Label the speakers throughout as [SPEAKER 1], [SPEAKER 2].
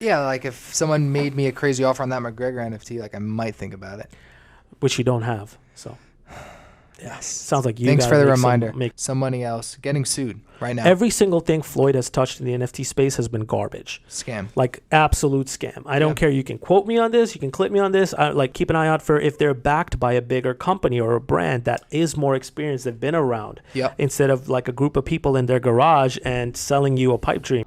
[SPEAKER 1] Yeah, like if someone made me a crazy offer on that McGregor NFT, like I might think about it.
[SPEAKER 2] which you don't have. So, yeah,
[SPEAKER 1] Yes.
[SPEAKER 2] sounds like you.
[SPEAKER 1] Thanks
[SPEAKER 2] gotta
[SPEAKER 1] for the
[SPEAKER 2] make
[SPEAKER 1] reminder.
[SPEAKER 2] make
[SPEAKER 1] Somebody else getting sued right now.
[SPEAKER 2] every single thing Floyd has touched in the NFT space has been garbage.
[SPEAKER 1] Scam.
[SPEAKER 2] Like absolute scam. I don't care. You can quote me on this. You can clip me on this. Keep an eye out for if they're backed by a bigger company or a brand that is more experienced, they've been around.
[SPEAKER 1] Yep.
[SPEAKER 2] Instead of like a group of people in their garage and selling you a pipe dream.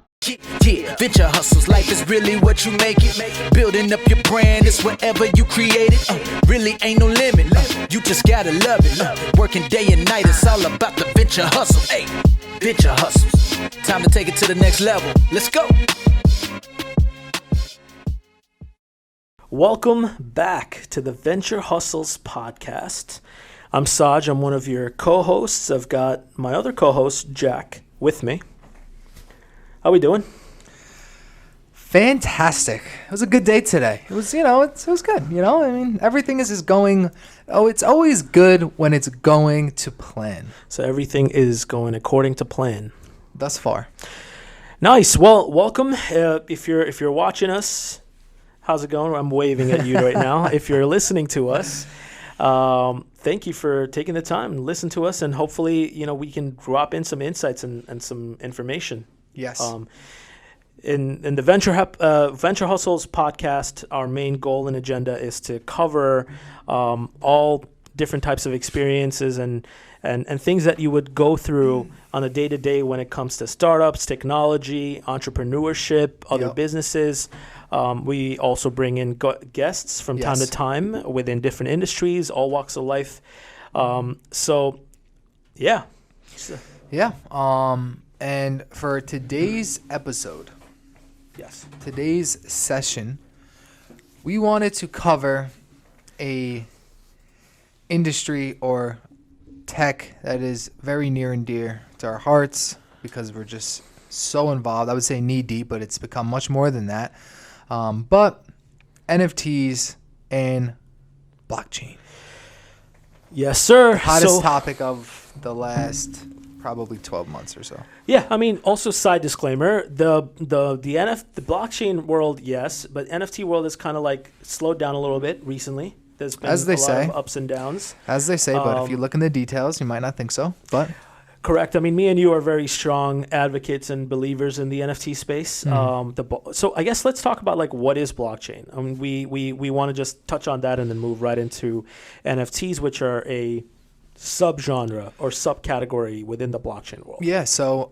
[SPEAKER 3] Yeah, venture hustles, life is really what you make it. Building up your brand is whatever you create it. Really ain't no limit. You just gotta love it. Working day and night, it's all about the venture hustle. Hey, venture hustles. Time to take it to the next level. Let's go.
[SPEAKER 2] Welcome back to the Venture Hustles podcast. I'm Saj. I'm one of your co-hosts. I've got my other co-host, Jack, with me. How we doing?
[SPEAKER 1] Fantastic. It was a good day today. It was, it was good. I mean, everything is going. Oh, it's always good when it's going to plan.
[SPEAKER 2] So everything is going according to plan.
[SPEAKER 1] Thus far.
[SPEAKER 2] Nice. Well, welcome. If you're watching us, how's it going? I'm waving at you right now. If you're listening to us, thank you for taking the time to listen to us, and hopefully, we can drop in some insights and some information.
[SPEAKER 1] Yes.
[SPEAKER 2] In the Venture Hustles podcast, our main goal and agenda is to cover all different types of experiences and things that you would go through on a day-to-day when it comes to startups, technology, entrepreneurship, other businesses. We also bring in guests from time to time within different industries, all walks of life. Yeah.
[SPEAKER 1] And for today's episode, today's session, we wanted to cover a industry or tech that is very near and dear to our hearts because we're just so involved. I would say knee deep, but it's become much more than that. But NFTs and blockchain.
[SPEAKER 2] Yes, sir.
[SPEAKER 1] Hottest topic of the last probably 12 months or so.
[SPEAKER 2] Yeah, I mean, also side disclaimer, the blockchain world, yes, but NFT world is kind of like slowed down a little bit recently. There's been a lot of ups and downs.
[SPEAKER 1] As they say, but if you look in the details, you might not think so, but...
[SPEAKER 2] Correct. I mean, me and you are very strong advocates and believers in the NFT space. So I guess let's talk about like what is blockchain. I mean, we want to just touch on that and then move right into NFTs, which are a subgenre or subcategory within the blockchain world.
[SPEAKER 1] Yeah. So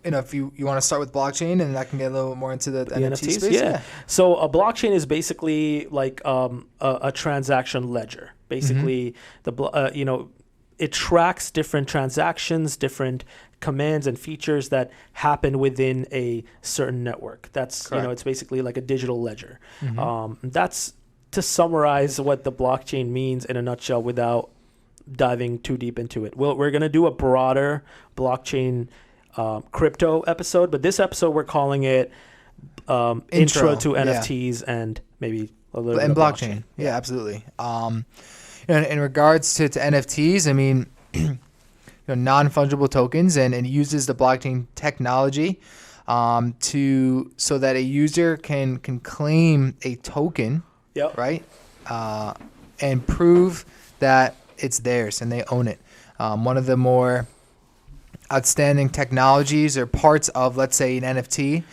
[SPEAKER 1] if you want to start with blockchain, and I can get a little bit more into the NFT space.
[SPEAKER 2] Yeah. So a blockchain is basically like a transaction ledger. Basically, it tracks different transactions, different commands and features that happen within a certain network. That's, it's basically like a digital ledger. That's to summarize what the blockchain means in a nutshell without diving too deep into it. We're going to do a broader blockchain crypto episode, but this episode we're calling it intro to NFTs and maybe a little bit of blockchain.
[SPEAKER 1] Yeah, absolutely. In regards to NFTs, I mean, non-fungible tokens, and it uses the blockchain technology so that a user can claim a token, right, and prove that it's theirs and they own it. One of the more outstanding technologies or parts of, let's say, an NFT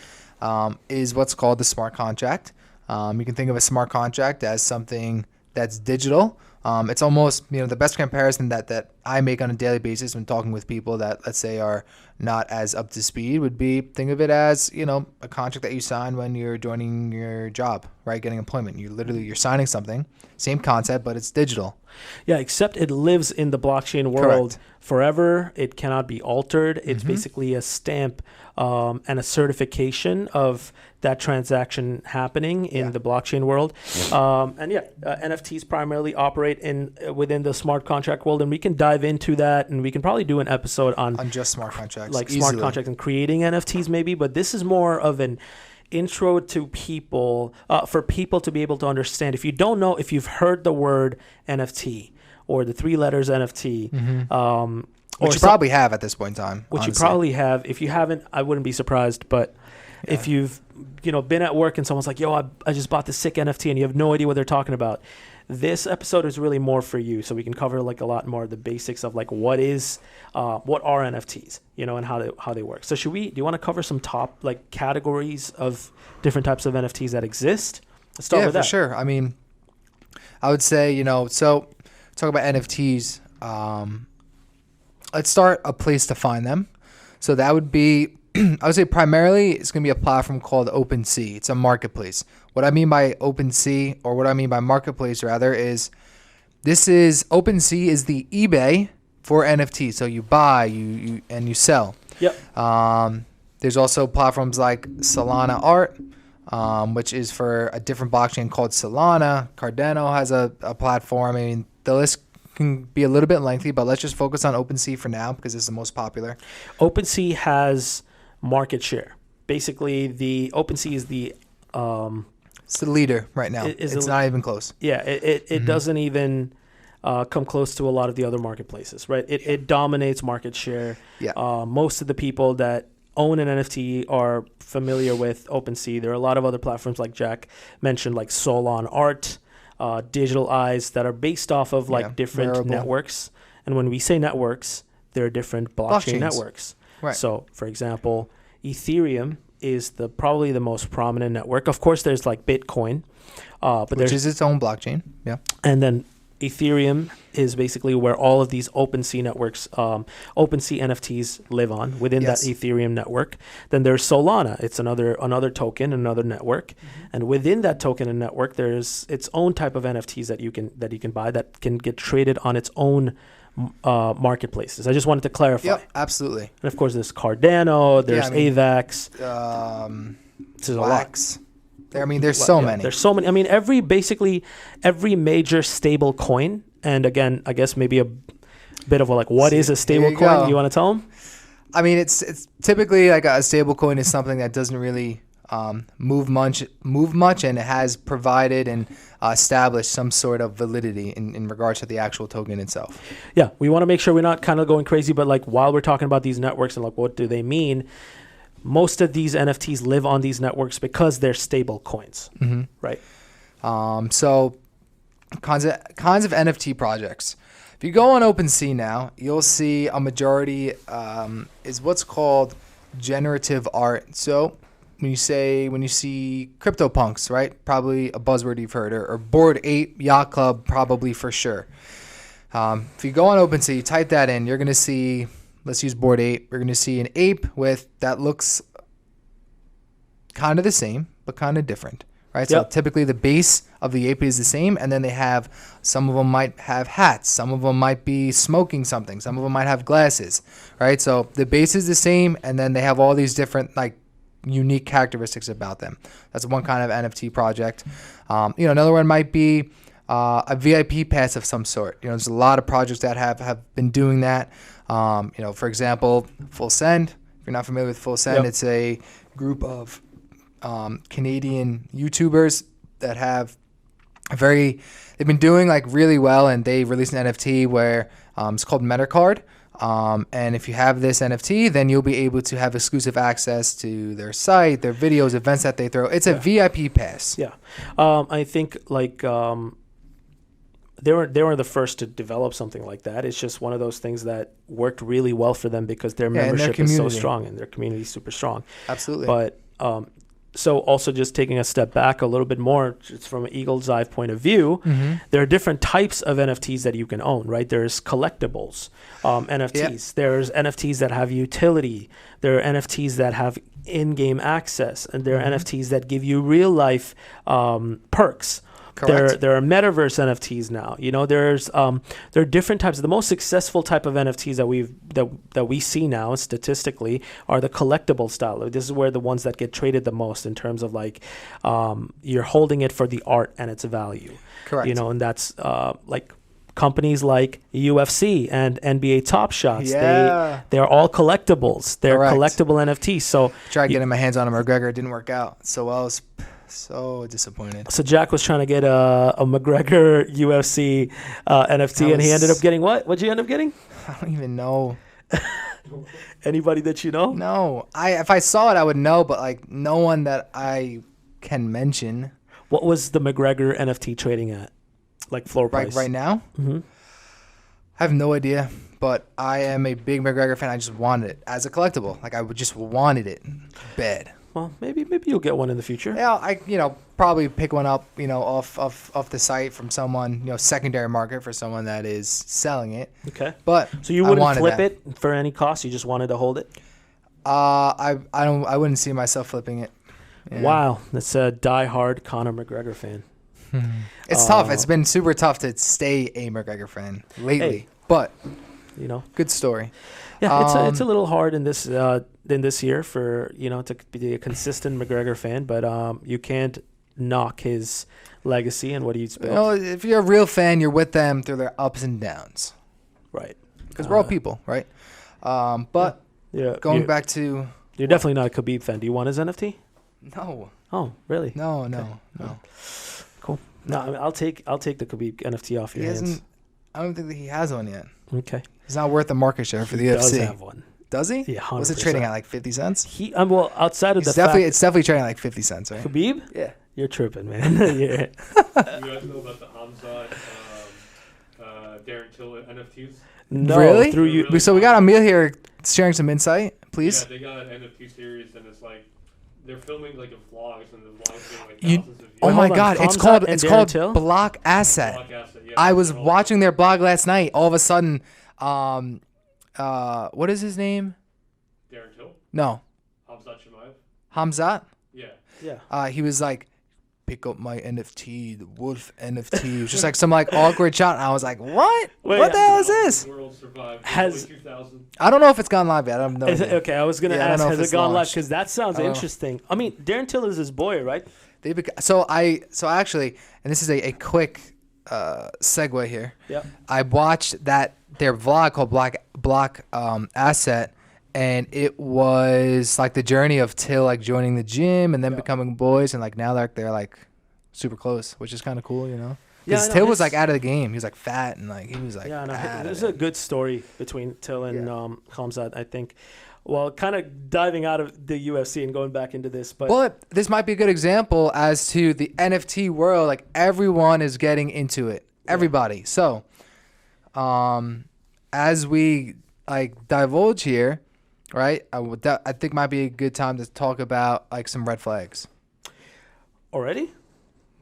[SPEAKER 1] is what's called the smart contract. You can think of a smart contract as something that's digital. It's almost, the best comparison that I make on a daily basis when talking with people that, let's say, are not as up to speed would be, think of it as, a contract that you sign when you're joining your job, right? Getting employment. You're signing something, same concept, but it's digital.
[SPEAKER 2] Yeah, except it lives in the blockchain world forever. It cannot be altered. It's basically a stamp and a certification of that transaction happening in the blockchain world. NFTs primarily operate within the smart contract world, and we can dive into that, and we can probably do an episode on
[SPEAKER 1] just smart contracts,
[SPEAKER 2] like smart contracts and creating NFTs maybe. But this is more of an intro to people, for people to be able to understand. If you don't know, if you've heard the word NFT or the three letters NFT,
[SPEAKER 1] which you probably have at this point in time.
[SPEAKER 2] Which honestly. You probably have. If you haven't, I wouldn't be surprised. But if you've been at work and someone's like, yo, I just bought this sick NFT, and you have no idea what they're talking about. This episode is really more for you, so we can cover like a lot more of the basics of like what are NFTs, and how they work. So do you want to cover some top like categories of different types of NFTs that exist? Let's start with that.
[SPEAKER 1] Yeah, for sure. I mean, I would say, so talk about NFTs. Let's start a place to find them. So that would be, I would say primarily it's going to be a platform called OpenSea. It's a marketplace. What I mean by OpenSea, or what I mean by marketplace rather, is OpenSea is the eBay for NFT. So you buy, and you sell.
[SPEAKER 2] Yep.
[SPEAKER 1] There's also platforms like Solana Art, which is for a different blockchain called Solana. Cardano has a platform. I mean, the list can be a little bit lengthy, but let's just focus on OpenSea for now because it's the most popular.
[SPEAKER 2] OpenSea has market share. Basically, the OpenSea is the
[SPEAKER 1] it's the leader right now. It's not even close.
[SPEAKER 2] Yeah, it doesn't even come close to a lot of the other marketplaces, right? It dominates market share.
[SPEAKER 1] Yeah.
[SPEAKER 2] Most of the people that own an NFT are familiar with OpenSea. There are a lot of other platforms like Jack mentioned, like Solana Art, Digital Eyes, that are based off of like different
[SPEAKER 1] Wearable
[SPEAKER 2] networks. And when we say networks, there are different blockchain networks.
[SPEAKER 1] Right.
[SPEAKER 2] So, for example, Ethereum is probably the most prominent network. Of course, there's like Bitcoin,
[SPEAKER 1] which is its own blockchain. Yeah.
[SPEAKER 2] And then Ethereum is basically where all of these OpenSea networks, OpenSea NFTs live on within that Ethereum network. Then there's Solana. It's another token, another network, and within that token and network, there's its own type of NFTs that you can buy that can get traded on its own marketplaces. I just wanted to clarify.
[SPEAKER 1] Yep, absolutely.
[SPEAKER 2] And of course, there's Cardano. There's AVAX. There's
[SPEAKER 1] Wax. There's so many.
[SPEAKER 2] There's so many. I mean, every major stable coin, and again, I guess maybe a bit of what is a stable coin? You want to tell them?
[SPEAKER 1] I mean, it's typically like a stable coin is something that doesn't really move much, and it has provided and established some sort of validity in regards to the actual token itself.
[SPEAKER 2] Yeah, we want to make sure we're not kind of going crazy, but while we're talking about these networks and what do they mean? Most of these NFTs live on these networks because they're stable coins, right?
[SPEAKER 1] So kinds of NFT projects. If you go on OpenSea now, you'll see a majority is what's called generative art. So when you see CryptoPunks, right? Probably a buzzword you've heard, or Bored Ape Yacht Club, probably for sure. If you go on OpenSea, you type that in, you're going to see, let's use Bored Ape. You're going to see an ape that looks kind of the same, but kind of different, right?
[SPEAKER 2] Yep.
[SPEAKER 1] So typically the base of the ape is the same, and then some of them might have hats, some of them might be smoking something, some of them might have glasses, right? So the base is the same, and then they have all these different unique characteristics about them. That's one kind of NFT project. Another one might be a VIP pass of some sort. There's a lot of projects that have been doing that. For example, Full Send. If you're not familiar with Full Send, It's a group of Canadian YouTubers that have they've been doing really well, and they released an NFT where it's called Metacard. And if you have this NFT, then you'll be able to have exclusive access to their site, their videos, events that they throw. It's a VIP pass.
[SPEAKER 2] Yeah. I think they were the first to develop something like that. It's just one of those things that worked really well for them because their membership is so strong and their community is super strong.
[SPEAKER 1] Absolutely.
[SPEAKER 2] But so also just taking a step back a little bit more, just from an eagle's eye point of view, there are different types of NFTs that you can own, right? There's collectibles NFTs. There's NFTs that have utility. There are NFTs that have in-game access, and there are NFTs that give you real-life perks.
[SPEAKER 1] Correct.
[SPEAKER 2] There are Metaverse NFTs now. There are different types. The most successful type of NFTs that we see now statistically are the collectible style. This is where the ones that get traded the most in terms of you're holding it for the art and its value.
[SPEAKER 1] Correct.
[SPEAKER 2] And that's companies like UFC and NBA Top Shots.
[SPEAKER 1] Yeah.
[SPEAKER 2] They're all collectibles. They're
[SPEAKER 1] Correct.
[SPEAKER 2] collectible NFTs. So
[SPEAKER 1] tried getting my hands on a McGregor. It didn't work out. So I was so disappointed.
[SPEAKER 2] So Jack was trying to get a McGregor UFC NFT, and he ended up getting what? What'd you end up getting?
[SPEAKER 1] I don't even know.
[SPEAKER 2] Anybody that you know?
[SPEAKER 1] No, if I saw it, I would know, but like no one that I can mention.
[SPEAKER 2] What was the McGregor NFT trading at? Like floor price?
[SPEAKER 1] Right now?
[SPEAKER 2] Mm-hmm.
[SPEAKER 1] I have no idea, but I am a big McGregor fan. I just wanted it as a collectible. Like I would just wanted it bad.
[SPEAKER 2] Well, maybe you'll get one in the future.
[SPEAKER 1] Yeah, I probably pick one up, off the site from someone, secondary market for someone that is selling it.
[SPEAKER 2] Okay.
[SPEAKER 1] But
[SPEAKER 2] so you wouldn't flip it for any cost. You just wanted to hold it.
[SPEAKER 1] I wouldn't see myself flipping it. Yeah.
[SPEAKER 2] Wow, that's a die-hard Conor McGregor fan.
[SPEAKER 1] It's tough. It's been super tough to stay a McGregor fan lately, but good story.
[SPEAKER 2] Yeah, it's a little hard in this year for to be a consistent McGregor fan, but you can't knock his legacy and what he's built.
[SPEAKER 1] If you're a real fan, you're with them through their ups and downs,
[SPEAKER 2] right?
[SPEAKER 1] Because we're all people, right? But going back to,
[SPEAKER 2] you're definitely not a Khabib fan. Do you want his NFT?
[SPEAKER 1] No.
[SPEAKER 2] Oh, really?
[SPEAKER 1] No.
[SPEAKER 2] Cool. No, I mean, I'll take the Khabib NFT off your hands.
[SPEAKER 1] I don't think that he has one yet.
[SPEAKER 2] Okay.
[SPEAKER 1] He's not worth the market share for the UFC.
[SPEAKER 2] He does have one.
[SPEAKER 1] Does he?
[SPEAKER 2] Yeah, 100%.
[SPEAKER 1] Was it trading at like 50 cents?
[SPEAKER 2] Outside of
[SPEAKER 1] it's definitely trading at like 50 cents, right?
[SPEAKER 2] Khabib?
[SPEAKER 1] Yeah.
[SPEAKER 2] You're tripping, man. Yeah.
[SPEAKER 4] You guys know about the Hamza Darren Till NFTs?
[SPEAKER 1] No. Really?
[SPEAKER 2] Through you.
[SPEAKER 4] Really
[SPEAKER 1] so we got Emil here sharing some insight, please.
[SPEAKER 4] Yeah, they got an NFT series, and it's like they're filming like a vlogs, and the vlogs getting like thousands of views.
[SPEAKER 1] Oh my God! It's called
[SPEAKER 2] Till?
[SPEAKER 1] Block Asset.
[SPEAKER 4] Block Asset, yeah.
[SPEAKER 1] I was watching their blog last night. All of a sudden, what is his name?
[SPEAKER 4] Darren Till?
[SPEAKER 1] No.
[SPEAKER 4] Hamzat Shemaev?
[SPEAKER 1] Hamzat?
[SPEAKER 4] Yeah.
[SPEAKER 1] He was like, pick up my NFT, the Wolf NFT. It was just like some like awkward shot, and I was like, what? What the hell is this?
[SPEAKER 4] The world survived.
[SPEAKER 2] Has
[SPEAKER 4] 2000.
[SPEAKER 1] I don't know if it's gone live yet. I don't know.
[SPEAKER 2] Okay, I was gonna ask, has it gone live?
[SPEAKER 1] launched.
[SPEAKER 2] Because that sounds interesting. I mean, Darren Till is his boy, right?
[SPEAKER 1] So actually, and this is a quick segue here.
[SPEAKER 2] Yeah.
[SPEAKER 1] I watched their vlog called Block Asset, and it was like the journey of Till like joining the gym and then becoming boys, and like now they're like super close, which is kind of cool, Because Till was like out of the game. He was like fat and like he was like.
[SPEAKER 2] Yeah, no, there's a good story between Till and Hamzat, I think. Well, kind of diving out of the UFC and going back into this, but
[SPEAKER 1] this might be a good example as to the NFT world. Like everyone is getting into it, everybody. So, as we like divulge here, right? I think might be a good time to talk about like some red flags.
[SPEAKER 2] Already?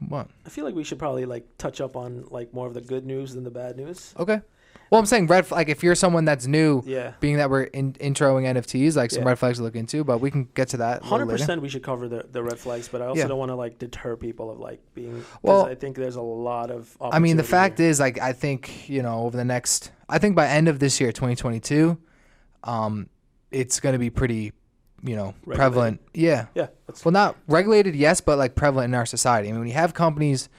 [SPEAKER 1] What?
[SPEAKER 2] I feel like we should probably like touch up on like more of the good news than the bad news.
[SPEAKER 1] Okay. Well, I'm saying red flag. If you're someone that's new, being that we're introing NFTs, like some red flags to look into, but we can get to that.
[SPEAKER 2] 100%, we should cover the red flags, but I also don't want to like deter people of like being. Well, I think there's a lot of.
[SPEAKER 1] I mean, the fact is, like, I think over the next, I think by end of this year, 2022, it's going to be pretty, prevalent. Yeah.
[SPEAKER 2] Yeah.
[SPEAKER 1] Well, not regulated, yes, but like prevalent in our society. I mean, when you have companies,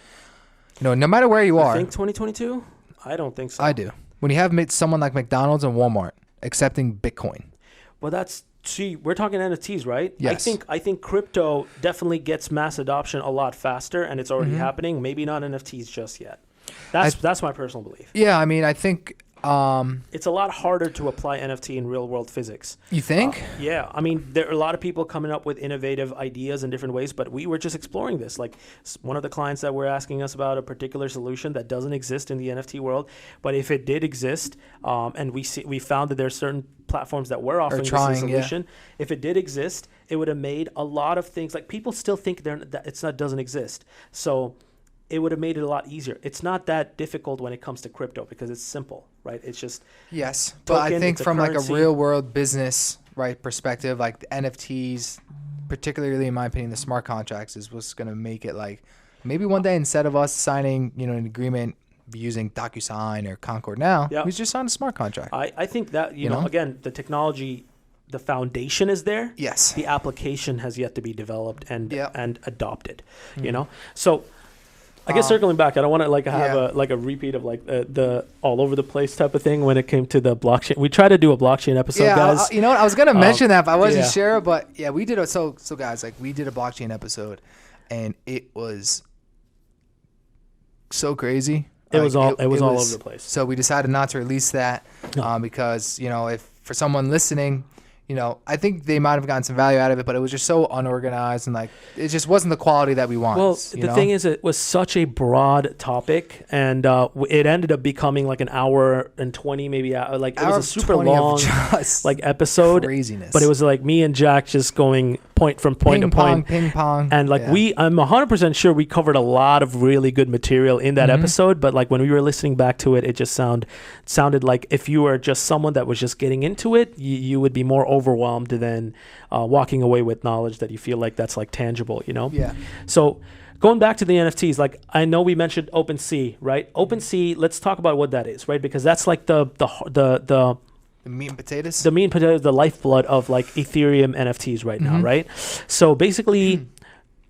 [SPEAKER 1] no matter where you are.
[SPEAKER 2] Think 2022? I don't think so.
[SPEAKER 1] I do. When you have someone like McDonald's and Walmart accepting Bitcoin.
[SPEAKER 2] Well, we're talking NFTs, right?
[SPEAKER 1] Yes.
[SPEAKER 2] I think crypto definitely gets mass adoption a lot faster, and it's already happening. Maybe not NFTs just yet. That's my personal belief.
[SPEAKER 1] Yeah, I mean, I think
[SPEAKER 2] it's a lot harder to apply NFT in real world physics.
[SPEAKER 1] You think?
[SPEAKER 2] Yeah. I mean, there are a lot of people coming up with innovative ideas in different ways, but we were just exploring this. Like one of the clients that were asking us about a particular solution that doesn't exist in the NFT world, but if it did exist, and we found that there are certain platforms that were offering this as a solution. If it did exist, it would have made a lot of things. Like people still think that doesn't exist. So it would have made it a lot easier. It's not that difficult when it comes to crypto because it's simple, right? It's just
[SPEAKER 1] but I think from like a real world business perspective, like the NFTs, particularly in my opinion, the smart contracts is what's going to make it like maybe one day instead of us signing an agreement using DocuSign or Concord now, we just sign a smart contract.
[SPEAKER 2] I think that you know again the technology. The foundation is there.
[SPEAKER 1] Yes.
[SPEAKER 2] The application has yet to be developed and adopted.
[SPEAKER 1] Mm-hmm.
[SPEAKER 2] So. I guess circling back, I don't want to have a repeat of the all over the place type of thing when it came to the blockchain. We tried to do a blockchain episode, guys.
[SPEAKER 1] You know what? I was gonna mention that, but I wasn't sure. But yeah, we did so guys, like we did a blockchain episode, and it was so crazy.
[SPEAKER 2] It was all over the place.
[SPEAKER 1] So we decided not to release that because if for someone listening, I think they might have gotten some value out of it, but it was just so unorganized and like it just wasn't the quality that we want.
[SPEAKER 2] Well, the thing is, it was such a broad topic, and it ended up becoming like an hour and 20, maybe like it was a super long like episode.
[SPEAKER 1] Craziness.
[SPEAKER 2] But it was like me and Jack just going point to point,
[SPEAKER 1] ping pong,
[SPEAKER 2] and like I'm 100% sure we covered a lot of really good material in that episode. But like when we were listening back to it, it just sounded like if you were just someone that was just getting into it, you would be more overwhelmed than walking away with knowledge that you feel like that's like tangible,
[SPEAKER 1] Yeah.
[SPEAKER 2] So going back to the NFTs, like I know we mentioned OpenSea, right? OpenSea, let's talk about what that is, right? Because that's like the
[SPEAKER 1] meat and potatoes.
[SPEAKER 2] The meat and potatoes, the lifeblood of like Ethereum NFTs right now, right? So basically,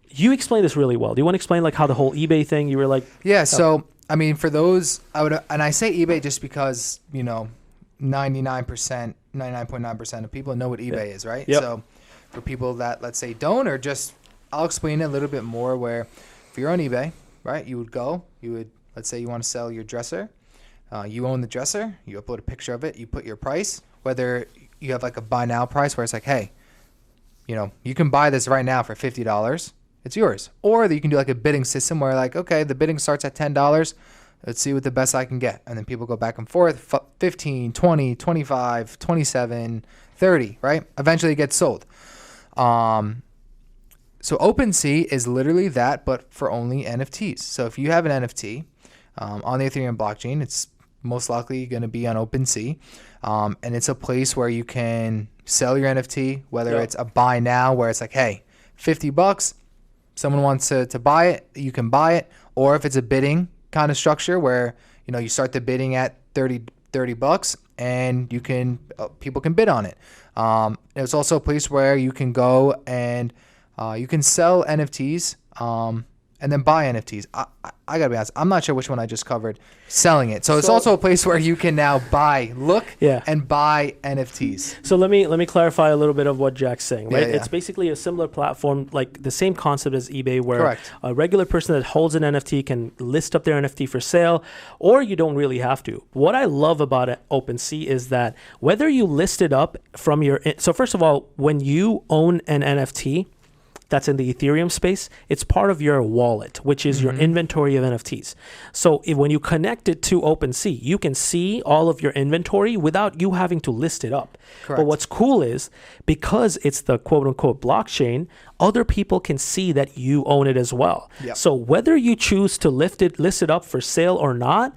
[SPEAKER 2] you explained this really well. Do you want to explain like how the whole eBay thing? You were like,
[SPEAKER 1] yeah. So I mean, for those, and I say eBay just because 99.9% of people know what eBay is, right?
[SPEAKER 2] Yep.
[SPEAKER 1] So for people that, let's say, don't, or just, I'll explain it a little bit more where if you're on eBay, right, let's say you want to sell your dresser. You own the dresser. You upload a picture of it. You put your price, whether you have like a buy now price where it's like, hey, you can buy this right now for $50. It's yours. Or you can do like a bidding system where like, okay, the bidding starts at $10. Let's see what the best I can get. And then people go back and forth, 15, 20, 25, 27, 30, right? Eventually it gets sold. So OpenSea is literally that, but for only NFTs. So if you have an NFT on the Ethereum blockchain, it's most likely going to be on OpenSea. And it's a place where you can sell your NFT, whether it's a buy now where it's like, hey, $50, someone wants to buy it, you can buy it. Or if it's a bidding kind of structure where you start the bidding at $30 and people can bid on it. It's also a place where you can go and you can sell NFTs and then buy NFTs. I gotta be honest, I'm not sure which one I just covered. Selling it, so it's also a place where you can now and buy NFTs.
[SPEAKER 2] So let me clarify a little bit of what Jack's saying, right?
[SPEAKER 1] Yeah.
[SPEAKER 2] It's basically a similar platform, like the same concept as eBay, where
[SPEAKER 1] Correct.
[SPEAKER 2] a regular person that holds an NFT can list up their NFT for sale, or you don't really have to. What I love about OpenSea is that whether you list it up from so first of all, when you own an NFT that's in the Ethereum space, it's part of your wallet, which is your inventory of NFTs. So when you connect it to OpenSea, you can see all of your inventory without you having to list it up.
[SPEAKER 1] Correct.
[SPEAKER 2] But what's cool is because it's the quote unquote blockchain, other people can see that you own it as well.
[SPEAKER 1] Yep.
[SPEAKER 2] So whether you choose to list it up for sale or not,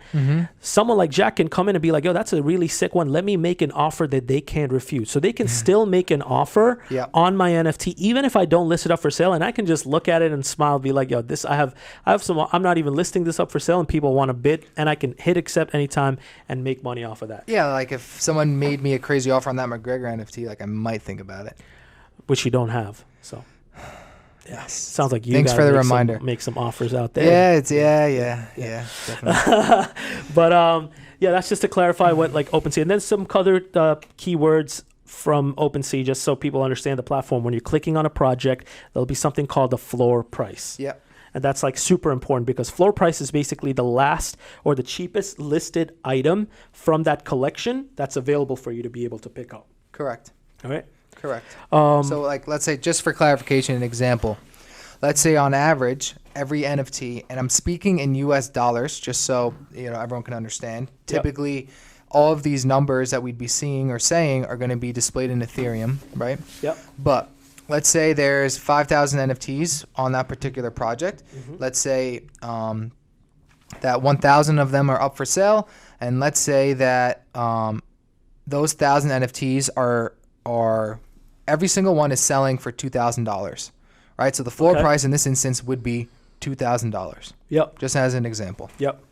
[SPEAKER 2] someone like Jack can come in and be like, yo, that's a really sick one. Let me make an offer that they can't refuse. So they can still make an offer on my NFT, even if I don't list it up for sale. And I can just look at it and smile, be like, yo, I have some, I'm not even listing this up for sale and people want to bid, and I can hit accept anytime and make money off of that.
[SPEAKER 1] Yeah, like if someone made me a crazy offer on that McGregor NFT, like I might think about it.
[SPEAKER 2] Which you don't have, so.
[SPEAKER 1] Yes.
[SPEAKER 2] Sounds like you
[SPEAKER 1] Thanks for the reminder.
[SPEAKER 2] Make some offers out there.
[SPEAKER 1] Yeah, definitely.
[SPEAKER 2] But that's just to clarify what like OpenSea, and then some other keywords from OpenSea, just so people understand the platform. When you're clicking on a project, there'll be something called the floor price.
[SPEAKER 1] Yep.
[SPEAKER 2] And that's like super important because floor price is basically the last or the cheapest listed item from that collection that's available for you to be able to pick up.
[SPEAKER 1] Correct.
[SPEAKER 2] All right.
[SPEAKER 1] Correct. So like, let's say, just for clarification, an example, let's say on average, every NFT, and I'm speaking in US dollars, just so everyone can understand, typically all of these numbers that we'd be seeing or saying are going to be displayed in Ethereum, right?
[SPEAKER 2] Yep.
[SPEAKER 1] But let's say there's 5,000 NFTs on that particular project. Let's say that 1,000 of them are up for sale, and let's say that those 1,000 NFTs are every single one is selling for $2,000, right? So the floor price in this instance would be $2,000.
[SPEAKER 2] Yep.
[SPEAKER 1] Just as an example.
[SPEAKER 2] Yep.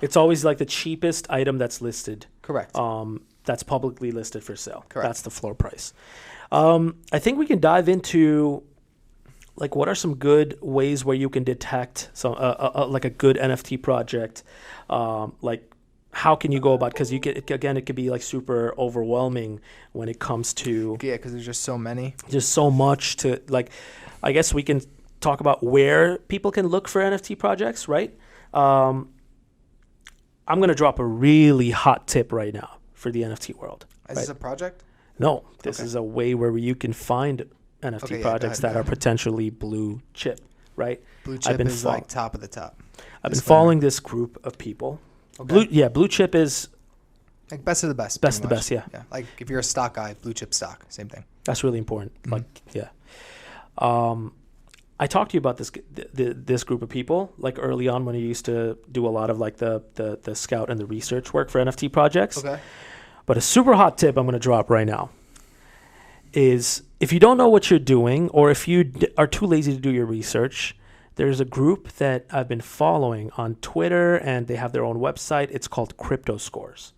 [SPEAKER 2] It's always like the cheapest item that's listed.
[SPEAKER 1] Correct.
[SPEAKER 2] That's publicly listed for sale.
[SPEAKER 1] Correct.
[SPEAKER 2] That's the floor price. I think we can dive into like what are some good ways where you can detect like a good NFT project, like how can you go about, because it could be like super overwhelming when it comes to
[SPEAKER 1] because there's just so many,
[SPEAKER 2] just so much to like. I guess we can talk about where people can look for NFT projects, right? I'm gonna drop a really hot tip right now for the NFT world.
[SPEAKER 1] Is this a project?
[SPEAKER 2] No, this is a way where you can find NFT projects that are potentially blue chip, right?
[SPEAKER 1] Blue chip is like top of the top.
[SPEAKER 2] I've been following this group of people. Okay. Blue chip is
[SPEAKER 1] like best of the best.
[SPEAKER 2] Best of the best, yeah.
[SPEAKER 1] Like if you're a stock guy, blue chip stock, same thing.
[SPEAKER 2] That's really important. I talked to you about this group of people like early on when you used to do a lot of like the scout and the research work for NFT projects.
[SPEAKER 1] Okay.
[SPEAKER 2] But a super hot tip I'm going to drop right now is if you don't know what you're doing or if you are too lazy to do your research, there's a group that I've been following on Twitter and they have their own website. It's called CryptoScores.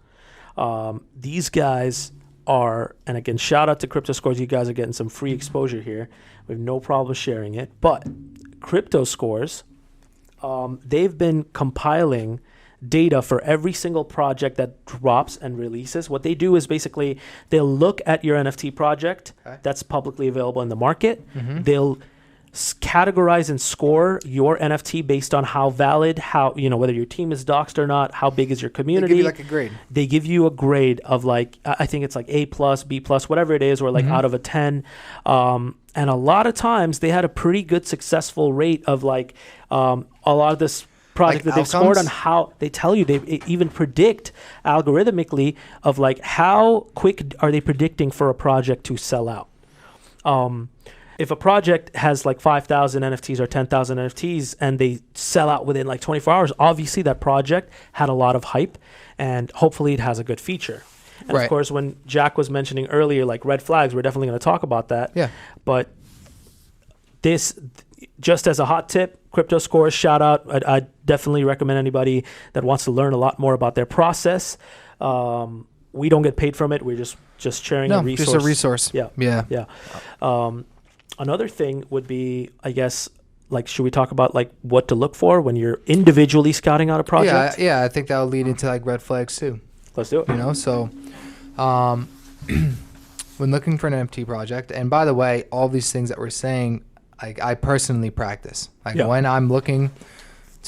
[SPEAKER 2] These guys are, and again, shout out to CryptoScores. You guys are getting some free exposure here. We have no problem sharing it. But CryptoScores, they've been compiling data for every single project that drops and releases. What they do is basically they'll look at your NFT project that's publicly available in the market. Mm-hmm. They'll categorize and score your NFT based on how valid, whether your team is doxed or not, how big is your community.
[SPEAKER 1] They give you like a grade.
[SPEAKER 2] They give you a grade of like, I think it's like A+, B+, whatever it is, or like out of a 10. And a lot of times they had a pretty good successful rate of like a lot of this project like that they've scored on how they tell you, they even predict algorithmically of like how quick are they predicting for a project to sell out. If a project has like 5,000 NFTs or 10,000 NFTs and they sell out within like 24 hours, obviously that project had a lot of hype and hopefully it has a good feature. And of course, when Jack was mentioning earlier, like red flags, we're definitely going to talk about that.
[SPEAKER 1] Yeah.
[SPEAKER 2] But this, just as a hot tip, CryptoScores, shout out. I definitely recommend anybody that wants to learn a lot more about their process. We don't get paid from it. We're just sharing a resource.
[SPEAKER 1] Just a resource.
[SPEAKER 2] Yeah. Another thing would be, I guess, like, should we talk about like what to look for when you're individually scouting out a project?
[SPEAKER 1] Yeah. I think that will lead into like red flags too.
[SPEAKER 2] Let's do it.
[SPEAKER 1] So when looking for an NFT project, and by the way, all these things that we're saying, I personally practice. Like when I'm looking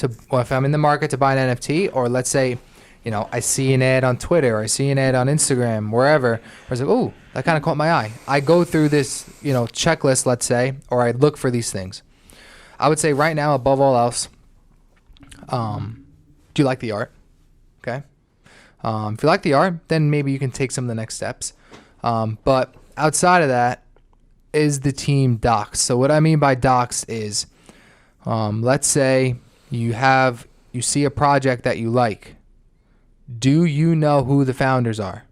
[SPEAKER 1] if I'm in the market to buy an NFT, or let's say, I see an ad on Twitter, or I see an ad on Instagram, wherever, I was like, oh, that kind of caught my eye. I go through this, checklist, let's say, or I look for these things. I would say right now, above all else, do you like the art? Okay. If you like the art, then maybe you can take some of the next steps. But outside of that, is the team doxed? So what I mean by doxed is, let's say you see a project that you like. Do you know who the founders are?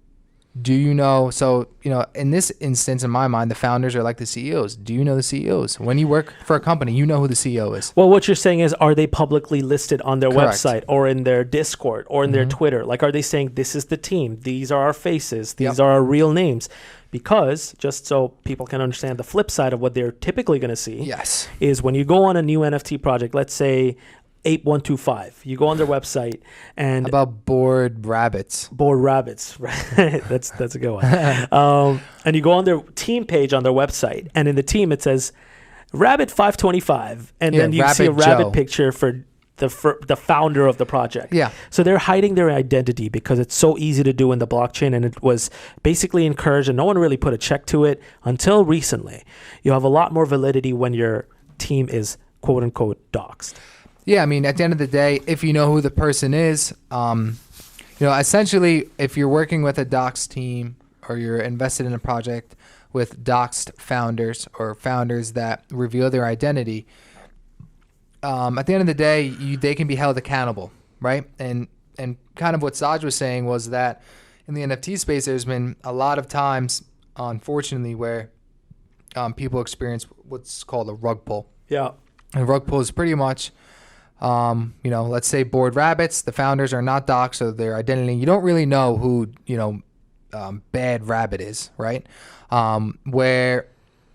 [SPEAKER 1] Do you know? So, in this instance, in my mind, the founders are like the CEOs. Do you know the CEOs? When you work for a company, you know who the CEO is.
[SPEAKER 2] Well, what you're saying is, are they publicly listed on their website or in their Discord or in their Twitter? Like, are they saying, this is the team, these are our faces, these are our real names? Because, just so people can understand the flip side of what they're typically going to see, is when you go on a new NFT project, let's say 8125, you go on their website and...
[SPEAKER 1] How about Bored Rabbits?
[SPEAKER 2] Bored Rabbits, right? that's a good one. And you go on their team page on their website, and in the team it says Rabbit 525, and then you see a rabbit picture for the founder of the project.
[SPEAKER 1] Yeah.
[SPEAKER 2] So they're hiding their identity because it's so easy to do in the blockchain, and it was basically encouraged, and no one really put a check to it until recently. You have a lot more validity when your team is quote unquote doxed.
[SPEAKER 1] Yeah, I mean, at the end of the day, if you know who the person is, essentially, if you're working with a doxed team or you're invested in a project with doxed founders or founders that reveal their identity, at the end of the day, they can be held accountable, right? And kind of what Saj was saying was that in the NFT space, there's been a lot of times, unfortunately, where people experience what's called a rug pull.
[SPEAKER 2] Yeah.
[SPEAKER 1] And a rug pull is pretty much... let's say Bored Rabbits, the founders are not doxed, so their identity, you don't really know who, Bad Rabbit is, right? Where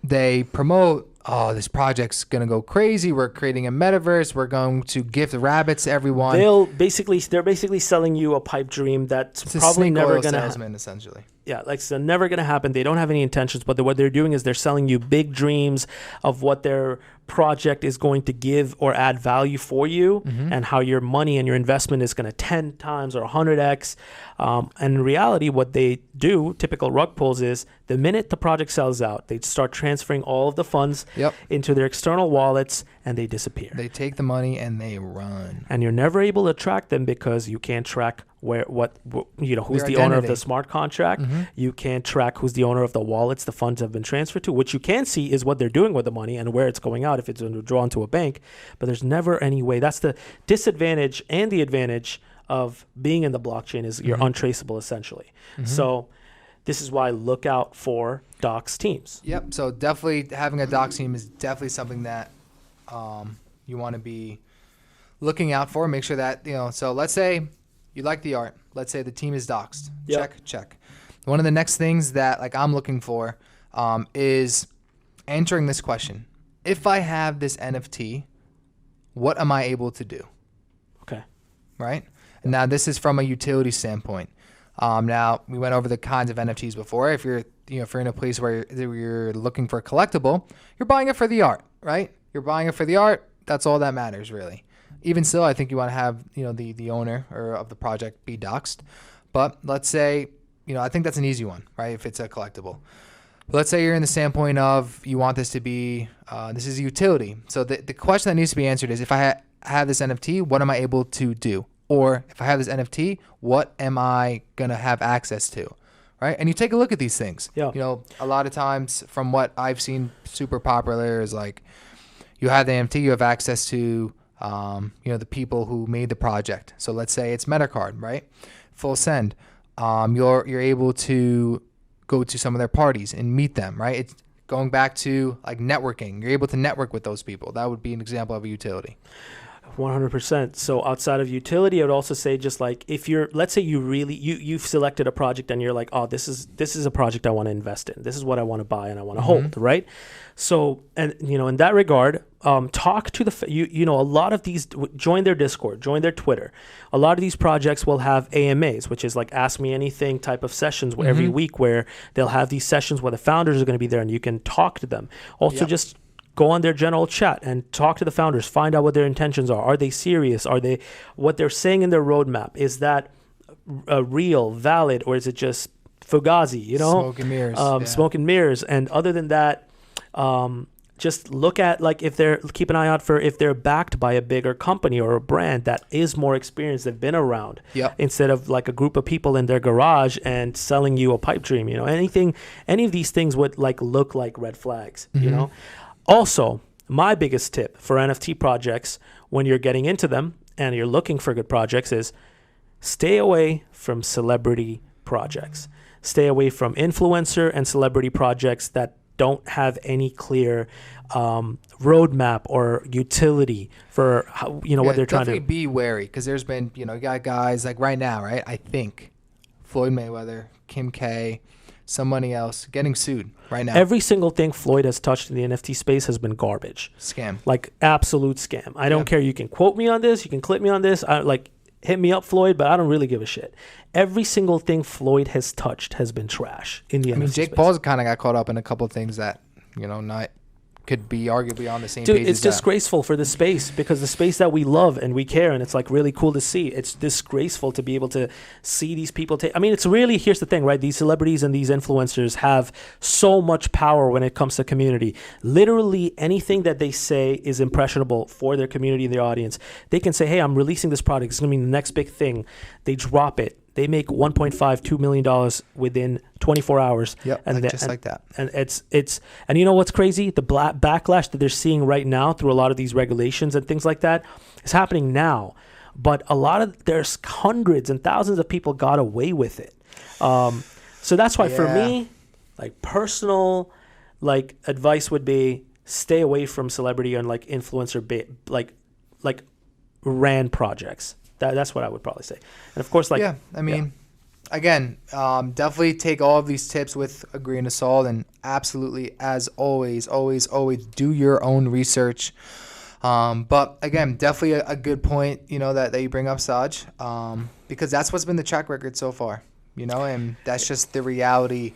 [SPEAKER 1] they promote, this project's going to go crazy. We're creating a metaverse. We're going to gift rabbits to everyone.
[SPEAKER 2] They're basically selling you a pipe dream that's probably never going to happen.
[SPEAKER 1] Essentially.
[SPEAKER 2] Yeah, like so never going to happen. They don't have any intentions, but what they're doing is they're selling you big dreams of what their project is going to give or add value for you, and how your money and your investment is going to 10 times or 100x. And in reality, what they do, typical rug pulls, is the minute the project sells out, they start transferring all of the funds into their external wallets, and they disappear.
[SPEAKER 1] They take the money and they run.
[SPEAKER 2] And you're never able to track them because you can't track who's
[SPEAKER 1] Their
[SPEAKER 2] the owner of
[SPEAKER 1] identity.
[SPEAKER 2] the smart contract. You can't track who's the owner of the wallets the funds have been transferred to. What you can see is what they're doing with the money and where it's going out if it's drawn to a bank. But there's never any way. That's the disadvantage and the advantage of being in the blockchain is you're untraceable essentially. So this is why look out for docs teams.
[SPEAKER 1] Yep. So definitely having a docs team is definitely something that you want to be looking out for. Make sure that, so let's say you like the art. Let's say the team is doxed.
[SPEAKER 2] Yep.
[SPEAKER 1] Check. One of the next things that like I'm looking for is answering this question. If I have this NFT, what am I able to do?
[SPEAKER 2] Okay.
[SPEAKER 1] Right? Now, this is from a utility standpoint. Now, we went over the kinds of NFTs before. If you're in a place where you're looking for a collectible, you're buying it for the art, right? You're buying it for the art. That's all that matters, really. Even still, I think you want to have, the owner or of the project be doxed. But let's say, I think that's an easy one, right? If it's a collectible. But let's say you're in the standpoint of you want this to be, this is a utility. So the question that needs to be answered is, if I have this NFT, what am I able to do? Or if I have this NFT, what am I going to have access to? Right? And you take a look at these things.
[SPEAKER 2] Yeah.
[SPEAKER 1] A lot of times from what I've seen super popular is like you have the NFT, you have access to, the people who made the project. So let's say it's MetaCard, right? Full send. You're able to go to some of their parties and meet them, right? It's going back to like networking. You're able to network with those people. That would be an example of a utility.
[SPEAKER 2] 100%. So outside of utility, I would also say just like if let's say you've selected a project and you're like, oh, this is a project I want to invest in. This is what I want to buy and I want to hold, right? So, and in that regard, talk to a lot of these, join their Discord, join their Twitter. A lot of these projects will have AMAs, which is like ask me anything type of sessions every week, where they'll have these sessions where the founders are going to be there and you can talk to them. Also, just go on their general chat and talk to the founders, find out what their intentions are. Are they serious? What they're saying in their roadmap, is that real, valid, or is it just fugazi,
[SPEAKER 1] Smoke and mirrors.
[SPEAKER 2] Smoke and mirrors. And other than that, just look at like keep an eye out for if they're backed by a bigger company or a brand that is more experienced, they've been around, instead of like a group of people in their garage and selling you a pipe dream. Any of these things would like look like red flags. Also, my biggest tip for NFT projects when you're getting into them and you're looking for good projects is stay away from celebrity projects. Stay away from influencer and celebrity projects that don't have any clear roadmap or utility for what they're trying to do.
[SPEAKER 1] Definitely be wary, because there's been, you got guys like right now, right? I think Floyd Mayweather, Kim K, somebody else getting sued right now.
[SPEAKER 2] Every single thing Floyd has touched in the NFT space has been garbage.
[SPEAKER 1] Scam.
[SPEAKER 2] Like absolute scam. I don't care. You can quote me on this. You can clip me on this. Hit me up, Floyd, but I don't really give a shit. Every single thing Floyd has touched has been trash in the NFT space.
[SPEAKER 1] Jake Paul's kind of got caught up in a couple of things that, not could be arguably on the same
[SPEAKER 2] page.
[SPEAKER 1] Dude,
[SPEAKER 2] it's disgraceful for the space, because the space that we love and we care, and it's like really cool to see. It's disgraceful to be able to see these people take. I mean, it's really, here's the thing, right? These celebrities and these influencers have so much power when it comes to community. Literally anything that they say is impressionable for their community and their audience. They can say, hey, I'm releasing this product. It's going to be the next big thing. They drop it. They make $1.5-2 million within 24 hours.
[SPEAKER 1] Yep, just like that.
[SPEAKER 2] And and you know what's crazy? The backlash that they're seeing right now through a lot of these regulations and things like that is happening now. But there's hundreds and thousands of people got away with it. So that's why for me, like personal, like advice would be stay away from celebrity and like influencer, like ran projects. That's what I would probably say. And of course,
[SPEAKER 1] again, definitely take all of these tips with a grain of salt, and absolutely, as always, do your own research. But again, definitely a good point, that you bring up, Saj, because that's what's been the track record so far. and that's just the reality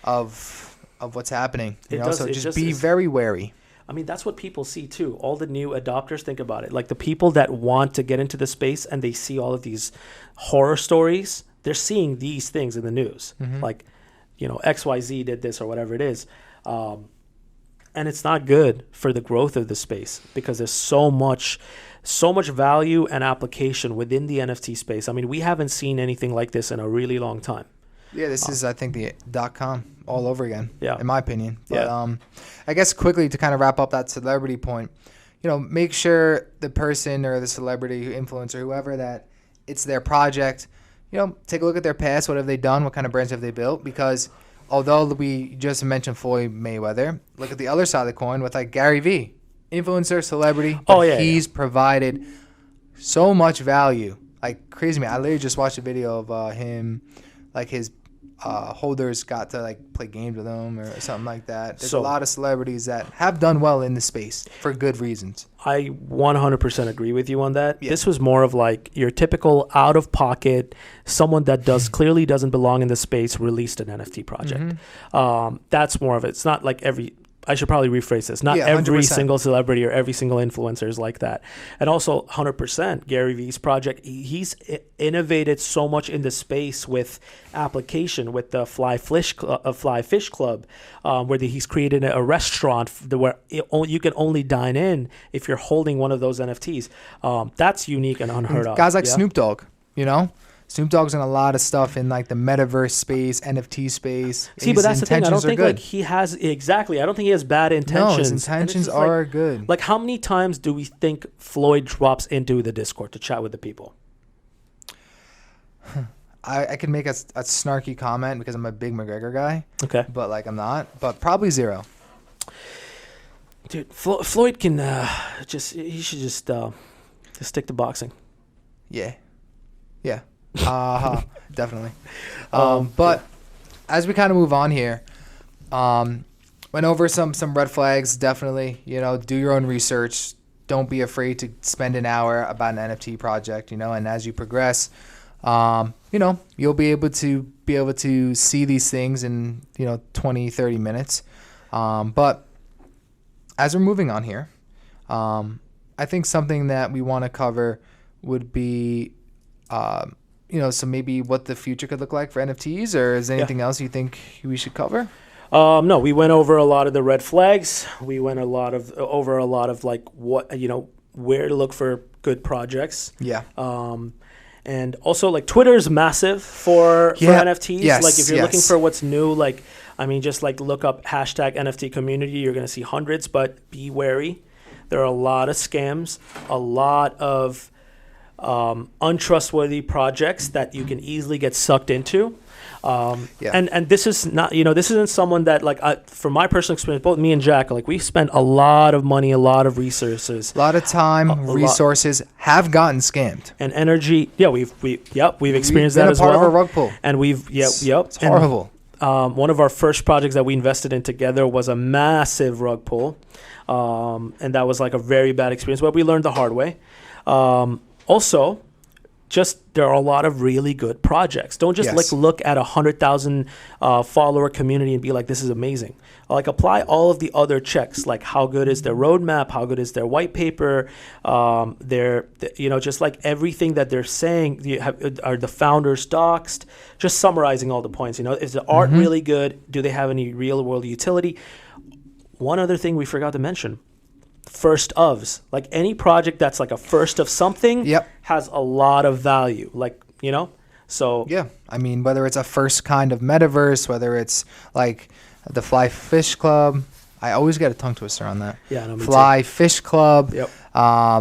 [SPEAKER 1] of what's happening. So just be very wary.
[SPEAKER 2] I mean, that's what people see too. All the new adopters, think about it. Like the people that want to get into the space and they see all of these horror stories, they're seeing these things in the news. Like, XYZ did this or whatever it is. And it's not good for the growth of the space because there's so much value and application within the NFT space. I mean, we haven't seen anything like this in a really long time.
[SPEAKER 1] Yeah, this is, I think, the .com all over again, in my opinion. But
[SPEAKER 2] Yeah.
[SPEAKER 1] I guess quickly to kind of wrap up that celebrity point, make sure the person or the celebrity, influencer, whoever, that it's their project. Take a look at their past. What have they done? What kind of brands have they built? Because although we just mentioned Floyd Mayweather, look at the other side of the coin with like Gary Vee, influencer, celebrity. He's provided so much value. Like crazy, man. I literally just watched a video of him, like his holders got to like play games with him or something like that. There's a lot of celebrities that have done well in the space for good reasons.
[SPEAKER 2] I 100% agree with you on that. Yeah. This was more of like your typical out of pocket, someone that clearly doesn't belong in the space released an NFT project. That's more of it. It's not like I should probably rephrase this. Not every single celebrity or every single influencer is like that. And also 100% Gary Vee's project, he's innovated so much in the space with application with the Fly Fish Club, where he's created a restaurant where you can only dine in if you're holding one of those NFTs. That's unique and unheard of.
[SPEAKER 1] Guys like Snoop Dogg, Snoop Dogg's in a lot of stuff in like the Metaverse space, NFT space.
[SPEAKER 2] See, but that's the thing. I don't think like he has exactly. I don't think he has bad intentions.
[SPEAKER 1] No, his intentions are good.
[SPEAKER 2] Like, how many times do we think Floyd drops into the Discord to chat with the people?
[SPEAKER 1] I could make a snarky comment because I'm a big McGregor guy.
[SPEAKER 2] Okay,
[SPEAKER 1] but like I'm not. But probably zero.
[SPEAKER 2] Dude, Floyd can he should just stick to boxing.
[SPEAKER 1] Yeah. Definitely. But as we kind of move on here, went over some red flags. Definitely, do your own research. Don't be afraid to spend an hour about an NFT project. And as you progress, you'll be able to see these things in 20, 30 minutes. But as we're moving on here, I think something that we want to cover would be so maybe what the future could look like for NFTs, or is there anything else you think we should cover?
[SPEAKER 2] No, we went over a lot of the red flags. We went over a lot of like what, where to look for good projects.
[SPEAKER 1] Yeah.
[SPEAKER 2] And also like Twitter's massive for NFTs.
[SPEAKER 1] Yes,
[SPEAKER 2] like if you're looking for what's new, like, just like look up hashtag NFT community, you're going to see hundreds, but be wary. There are a lot of scams, a lot of untrustworthy projects that you can easily get sucked into. And this is not, this isn't someone that like, from my personal experience, both me and Jack, like we spent a lot of money, a lot of resources,
[SPEAKER 1] a lot of time, resources have gotten scammed,
[SPEAKER 2] and energy. Yeah, we've experienced that as well.
[SPEAKER 1] Part of a rug pull.
[SPEAKER 2] And
[SPEAKER 1] It's horrible.
[SPEAKER 2] One of our first projects that we invested in together was a massive rug pull, and that was like a very bad experience. But we learned the hard way. Also, just there are a lot of really good projects. Don't just like look at 100,000 follower community and be like, this is amazing. Like apply all of the other checks, like how good is their roadmap, how good is their white paper, just like everything that they're saying. Are the founders doxed? Just summarizing all the points. Is the art really good? Do they have any real world utility? One other thing we forgot to mention. First ofs, like any project that's like a first of something has a lot of value, so
[SPEAKER 1] whether it's a first kind of metaverse, whether it's like the Fly Fish Club, I always get a tongue twister on that. Fly Fish Club,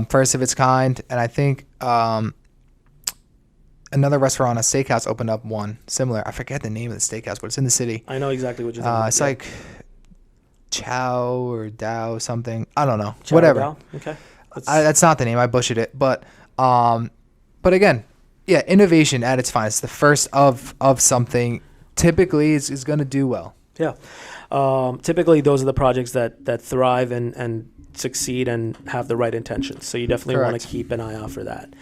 [SPEAKER 1] first of its kind. And I think another restaurant, a steakhouse, opened up one similar. I forget the name of the steakhouse, but it's in the city.
[SPEAKER 2] I know exactly what you're talking about.
[SPEAKER 1] It's like Chow or Dow something. I don't know. Whatever.
[SPEAKER 2] Dow? Okay.
[SPEAKER 1] That's not the name. I butchered it. But again, innovation at its finest. The first of something typically is going to do well.
[SPEAKER 2] Yeah. Typically, those are the projects that thrive and succeed and have the right intentions. So you definitely want to keep an eye out for that.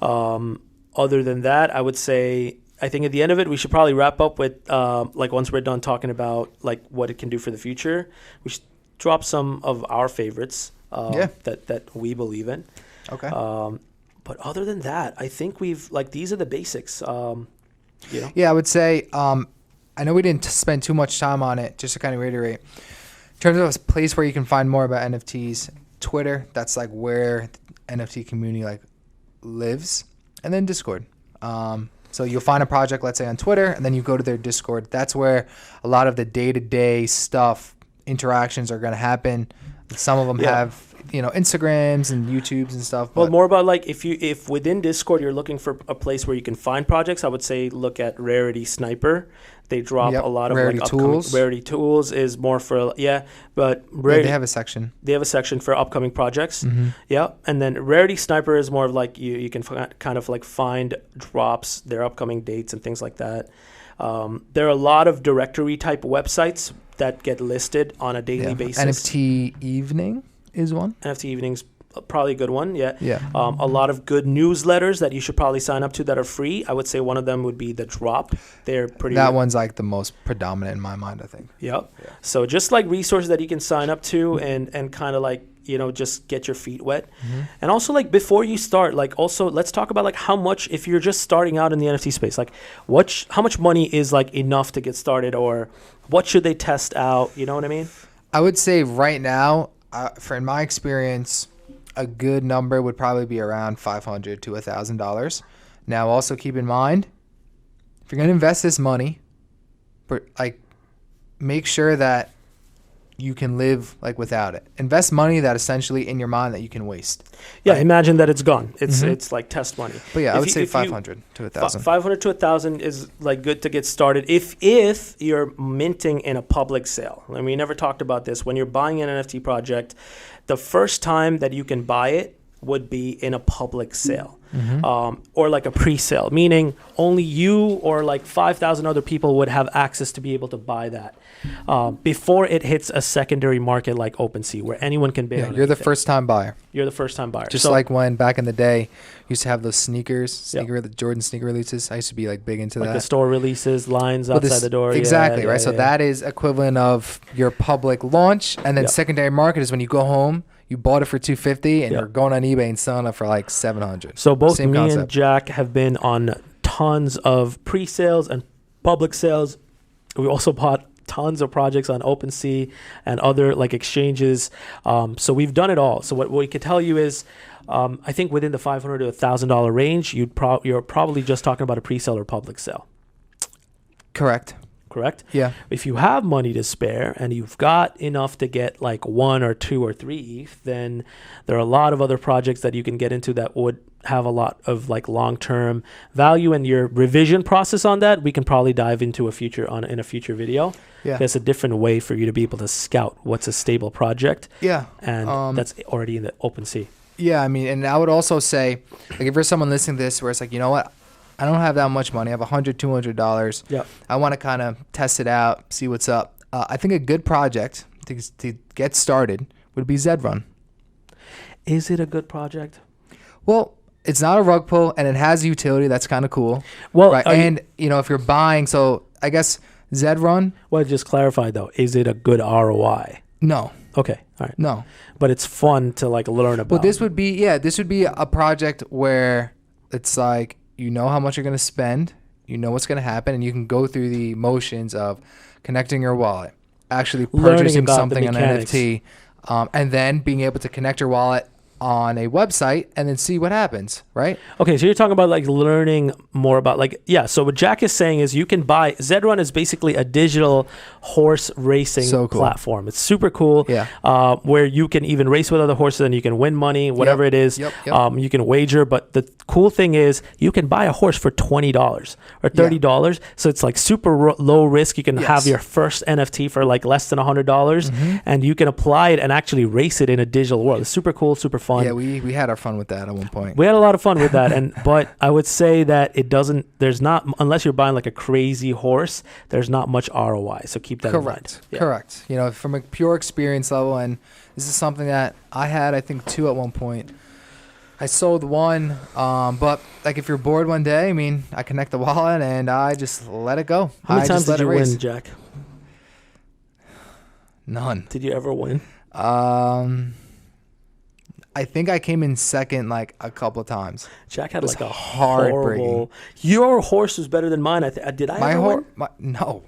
[SPEAKER 2] Other than that, I would say I think at the end of it, we should probably wrap up with like once we're done talking about like what it can do for the future, we should drop some of our favorites that we believe in.
[SPEAKER 1] Okay.
[SPEAKER 2] But other than that, I think we've like these are the basics. You know?
[SPEAKER 1] Yeah, I would say I know we didn't spend too much time on it. Just to kind of reiterate, in terms of a place where you can find more about NFTs, Twitter. That's like where the NFT community like lives, and then Discord. So you'll find a project, let's say on Twitter, and then you go to their Discord. That's where a lot of the day-to-day stuff, interactions are going to happen. Some of them have, Instagrams and YouTubes and stuff.
[SPEAKER 2] Well, more about like if within Discord you're looking for a place where you can find projects, I would say look at Rarity Sniper. They drop a lot of
[SPEAKER 1] Rarity
[SPEAKER 2] like
[SPEAKER 1] Tools.
[SPEAKER 2] Rarity Tools is more for but
[SPEAKER 1] Rarity, they have a section.
[SPEAKER 2] They have a section for upcoming projects.
[SPEAKER 1] Mm-hmm.
[SPEAKER 2] Yeah, and then Rarity Sniper is more of like you can kind of like find drops, their upcoming dates and things like that. There are a lot of directory type websites that get listed on a daily basis.
[SPEAKER 1] NFT Evening is one.
[SPEAKER 2] NFT Evenings probably a good one. Yeah.
[SPEAKER 1] Mm-hmm.
[SPEAKER 2] A lot of good newsletters that you should probably sign up to that are free. I would say one of them would be The Drop. They're pretty.
[SPEAKER 1] That one's like the most predominant in my mind, I think.
[SPEAKER 2] Yep. Yeah. So just like resources that you can sign up to and kind of like, just get your feet wet. Mm-hmm. And also like before you start, like also let's talk about like how much, if you're just starting out in the NFT space, like how much money is like enough to get started, or what should they test out? You know what I mean?
[SPEAKER 1] I would say right now, in my experience, a good number would probably be around $500 to $1,000. Now, also keep in mind, if you're going to invest this money, make sure that you can live like without it. Invest money that essentially in your mind that you can waste.
[SPEAKER 2] Yeah,
[SPEAKER 1] right?
[SPEAKER 2] Imagine that it's gone. It's like test money.
[SPEAKER 1] But yeah, I would say 500 to 1,000.
[SPEAKER 2] 500 to 1,000 is like good to get started if you're minting in a public sale. And we never talked about this. When you're buying an NFT project, the first time that you can buy it would be in a public sale. Mm-hmm. Or like a pre-sale, meaning only you or like 5,000 other people would have access to be able to buy that before it hits a secondary market like OpenSea, where anyone can bid on it.
[SPEAKER 1] You're the first-time buyer.
[SPEAKER 2] You're the first-time buyer.
[SPEAKER 1] Just like when back in the day, you used to have those the Jordan sneaker releases. I used to be like big into that.
[SPEAKER 2] Like the store releases, lines outside the door.
[SPEAKER 1] Exactly, right? So that is equivalent of your public launch, and then secondary market is when you go home. You bought it for $250 and you're going on eBay and selling it for like $700.
[SPEAKER 2] So both me and Jack have been on tons of pre-sales and public sales. We also bought tons of projects on OpenSea and other like exchanges. So we've done it all. So what we could tell you is, I think within the $500 to $1,000 range, you're probably just talking about a pre-sale or public sale.
[SPEAKER 1] Correct? Yeah.
[SPEAKER 2] If you have money to spare and you've got enough to get like 1 or 2 or 3 ETH, then there are a lot of other projects that you can get into that would have a lot of like long-term value. And your revision process on that, we can probably dive into in a future video. Yeah. There's a different way for you to be able to scout what's a stable project. Yeah. And that's already in the OpenSea.
[SPEAKER 1] Yeah, I mean, and I would also say, like, if you're someone listening to this where it's like, you know what? I don't have that much money. I have $100, $200. Yeah. I want to kind of test it out, see what's up. I think a good project to get started would be Zedrun.
[SPEAKER 2] Is it a good project?
[SPEAKER 1] Well, it's not a rug pull, and it has utility. That's kind of cool.
[SPEAKER 2] Well,
[SPEAKER 1] right? And if you're buying, so I guess Zedrun.
[SPEAKER 2] Well, just clarify though. Is it a good ROI?
[SPEAKER 1] No.
[SPEAKER 2] Okay. All right.
[SPEAKER 1] No.
[SPEAKER 2] But it's fun to like learn about.
[SPEAKER 1] Well, this would be a project where it's like, you know how much you're going to spend, you know what's going to happen, and you can go through the motions of connecting your wallet, actually purchasing something on an NFT, and then being able to connect your wallet on a website and then see what happens, right?
[SPEAKER 2] Okay, so you're talking about like learning more about so what Jack is saying is you can buy, Zedrun is basically a digital horse racing platform. It's super cool. Yeah. Where you can even race with other horses and you can win money, whatever it is. Yep. You can wager, but the cool thing is you can buy a horse for $20 or $30. So it's like super low risk. You can have your first NFT for like less than $100 and you can apply it and actually race it in a digital world. It's super cool, super fun.
[SPEAKER 1] Yeah, we had our fun with that at one point.
[SPEAKER 2] We had a lot of fun with that, but I would say that there's not, unless you're buying like a crazy horse, there's not much ROI. So keep that in mind.
[SPEAKER 1] Yeah. Correct. From a pure experience level, and this is something that I had, I think, 2 at one point. I sold one, but like if you're bored one day, I mean, I connect the wallet and I just let it go.
[SPEAKER 2] How many
[SPEAKER 1] I
[SPEAKER 2] times
[SPEAKER 1] just let
[SPEAKER 2] did you
[SPEAKER 1] it race.
[SPEAKER 2] win, Jack?
[SPEAKER 1] None.
[SPEAKER 2] Did you ever win?
[SPEAKER 1] I think I came in second like a couple of times.
[SPEAKER 2] Jack had
[SPEAKER 1] was
[SPEAKER 2] like a
[SPEAKER 1] heartbreaking.
[SPEAKER 2] horrible. Your horse was better than mine. Did I
[SPEAKER 1] My
[SPEAKER 2] ever
[SPEAKER 1] horse,
[SPEAKER 2] win?
[SPEAKER 1] no.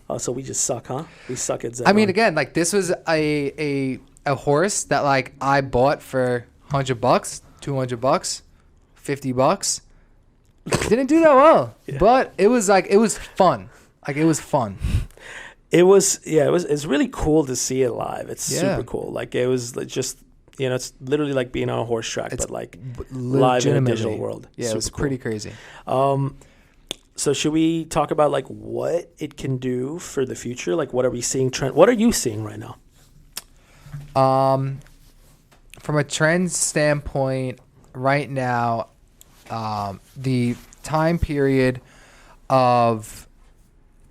[SPEAKER 2] Oh, so we just suck, huh? We suck at Zen.
[SPEAKER 1] I mean, again, like this was a horse that like I bought for $100, $200, $50. Didn't do that well, but it was fun. Like it was fun.
[SPEAKER 2] It's really cool to see it live. It's super cool. Like it was just, it's literally like being on a horse track, but like live in a digital world.
[SPEAKER 1] Yeah, it was pretty crazy.
[SPEAKER 2] So should we talk about like what it can do for the future? Like what are we seeing trend? What are you seeing right now?
[SPEAKER 1] From a trend standpoint, right now, the time period of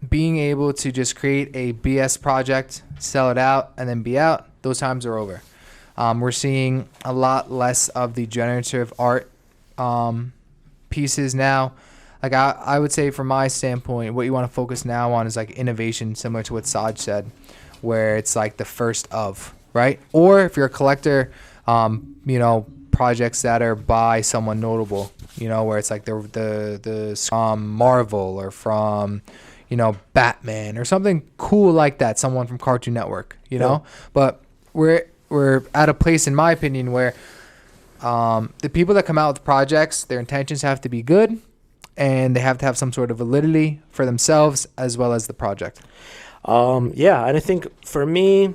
[SPEAKER 1] being able to just create a BS project, sell it out, and then be out, those times are over. We're seeing a lot less of the generative art pieces now. Like I would say from my standpoint, what you want to focus now on is like innovation, similar to what Saj said, where it's like the first of, right? Or if you're a collector, projects that are by someone notable, where it's like the Marvel or from, Batman or something cool like that, someone from Cartoon Network, know? But we're at a place, in my opinion, where the people that come out with projects, their intentions have to be good, and they have to have some sort of validity for themselves as well as the project.
[SPEAKER 2] And I think for me,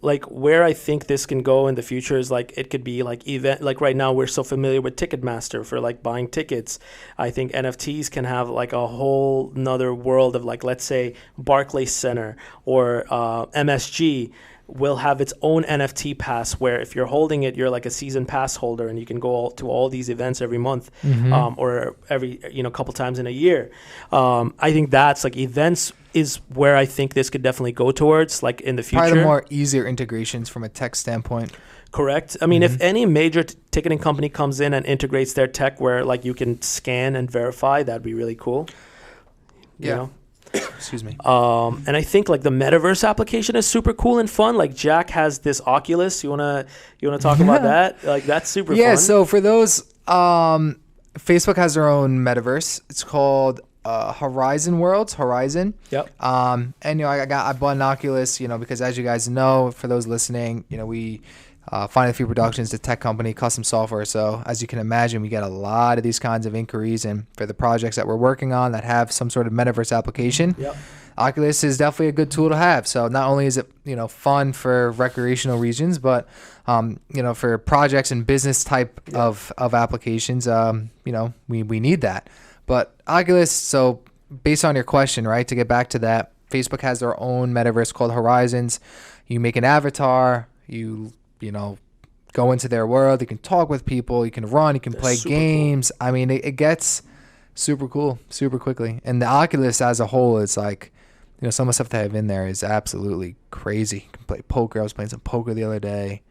[SPEAKER 2] like where I think this can go in the future is like it could be like event. Like right now we're so familiar with Ticketmaster for like buying tickets. I think NFTs can have like a whole nother world of like, let's say Barclays Center or MSG will have its own NFT pass where if you're holding it, you're like a season pass holder and you can go to all these events every month or every, couple times in a year. I think that's like events is where I think this could definitely go towards, like in the future.
[SPEAKER 1] Probably the more easier integrations from a tech standpoint.
[SPEAKER 2] Correct. I mean, if any major ticketing company comes in and integrates their tech where like you can scan and verify, that'd be really cool. You know?
[SPEAKER 1] Excuse me.
[SPEAKER 2] And I think like the Metaverse application is super cool and fun. Like Jack has this Oculus. You wanna talk about that? Like that's super fun.
[SPEAKER 1] Yeah. So for those, Facebook has their own Metaverse. It's called Horizon Worlds. Horizon.
[SPEAKER 2] Yep.
[SPEAKER 1] And I bought an Oculus. Because as you guys know, for those listening, we Final Few Productions, the tech company, custom software. So as you can imagine, we get a lot of these kinds of inquiries, and for the projects that we're working on that have some sort of Metaverse application, Oculus is definitely a good tool to have. So not only is it fun for recreational reasons, but for projects and business type of applications, we need that. But Oculus, so based on your question, right, to get back to that, Facebook has their own Metaverse called Horizons. You make an avatar, you go into their world, you can talk with people, you can run, you can play games. Cool. I mean, it gets super cool super quickly. And the Oculus as a whole is like, some of the stuff they have in there is absolutely crazy. You can play poker. I was playing some poker the other day.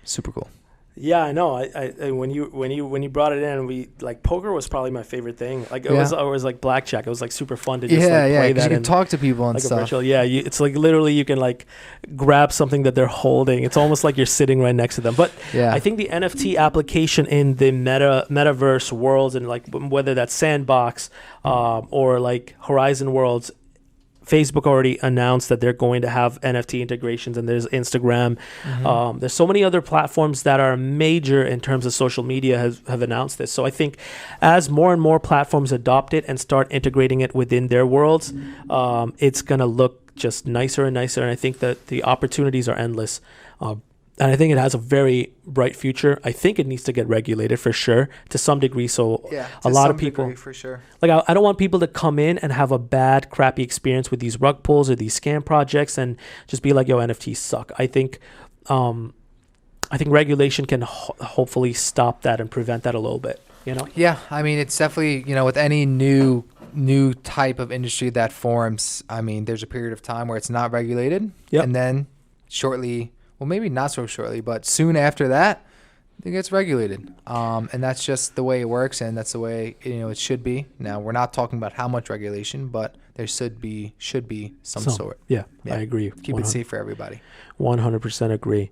[SPEAKER 1] Super cool.
[SPEAKER 2] Yeah, I know. I when you brought it in, we like poker was probably my favorite thing. Like it was always like blackjack. It was like super fun to just play that.
[SPEAKER 1] You can talk to people and
[SPEAKER 2] like
[SPEAKER 1] stuff.
[SPEAKER 2] Virtual, it's like literally you can like grab something that they're holding. It's almost like you're sitting right next to them. But I think the NFT application in the metaverse worlds and like whether that's Sandbox or like Horizon Worlds. Facebook already announced that they're going to have NFT integrations, and there's Instagram. There's so many other platforms that are major in terms of social media have announced this. So I think as more and more platforms adopt it and start integrating it within their worlds, it's going to look just nicer and nicer. And I think that the opportunities are endless. And I think it has a very bright future. I think it needs to get regulated for sure to some degree. So a lot of people,
[SPEAKER 1] for sure.
[SPEAKER 2] Like I don't want people to come in and have a bad, crappy experience with these rug pulls or these scam projects and just be like, yo, NFTs suck. I think regulation can hopefully stop that and prevent that a little bit.
[SPEAKER 1] Yeah, I mean, it's definitely with any new type of industry that forms. I mean, there's a period of time where it's not regulated, and then shortly. Well, maybe not so shortly, but soon after that, it gets regulated, and that's just the way it works, and that's the way it should be. Now, we're not talking about how much regulation, but there should be some sort.
[SPEAKER 2] Yeah, I agree.
[SPEAKER 1] Keep it safe for everybody.
[SPEAKER 2] 100% agree.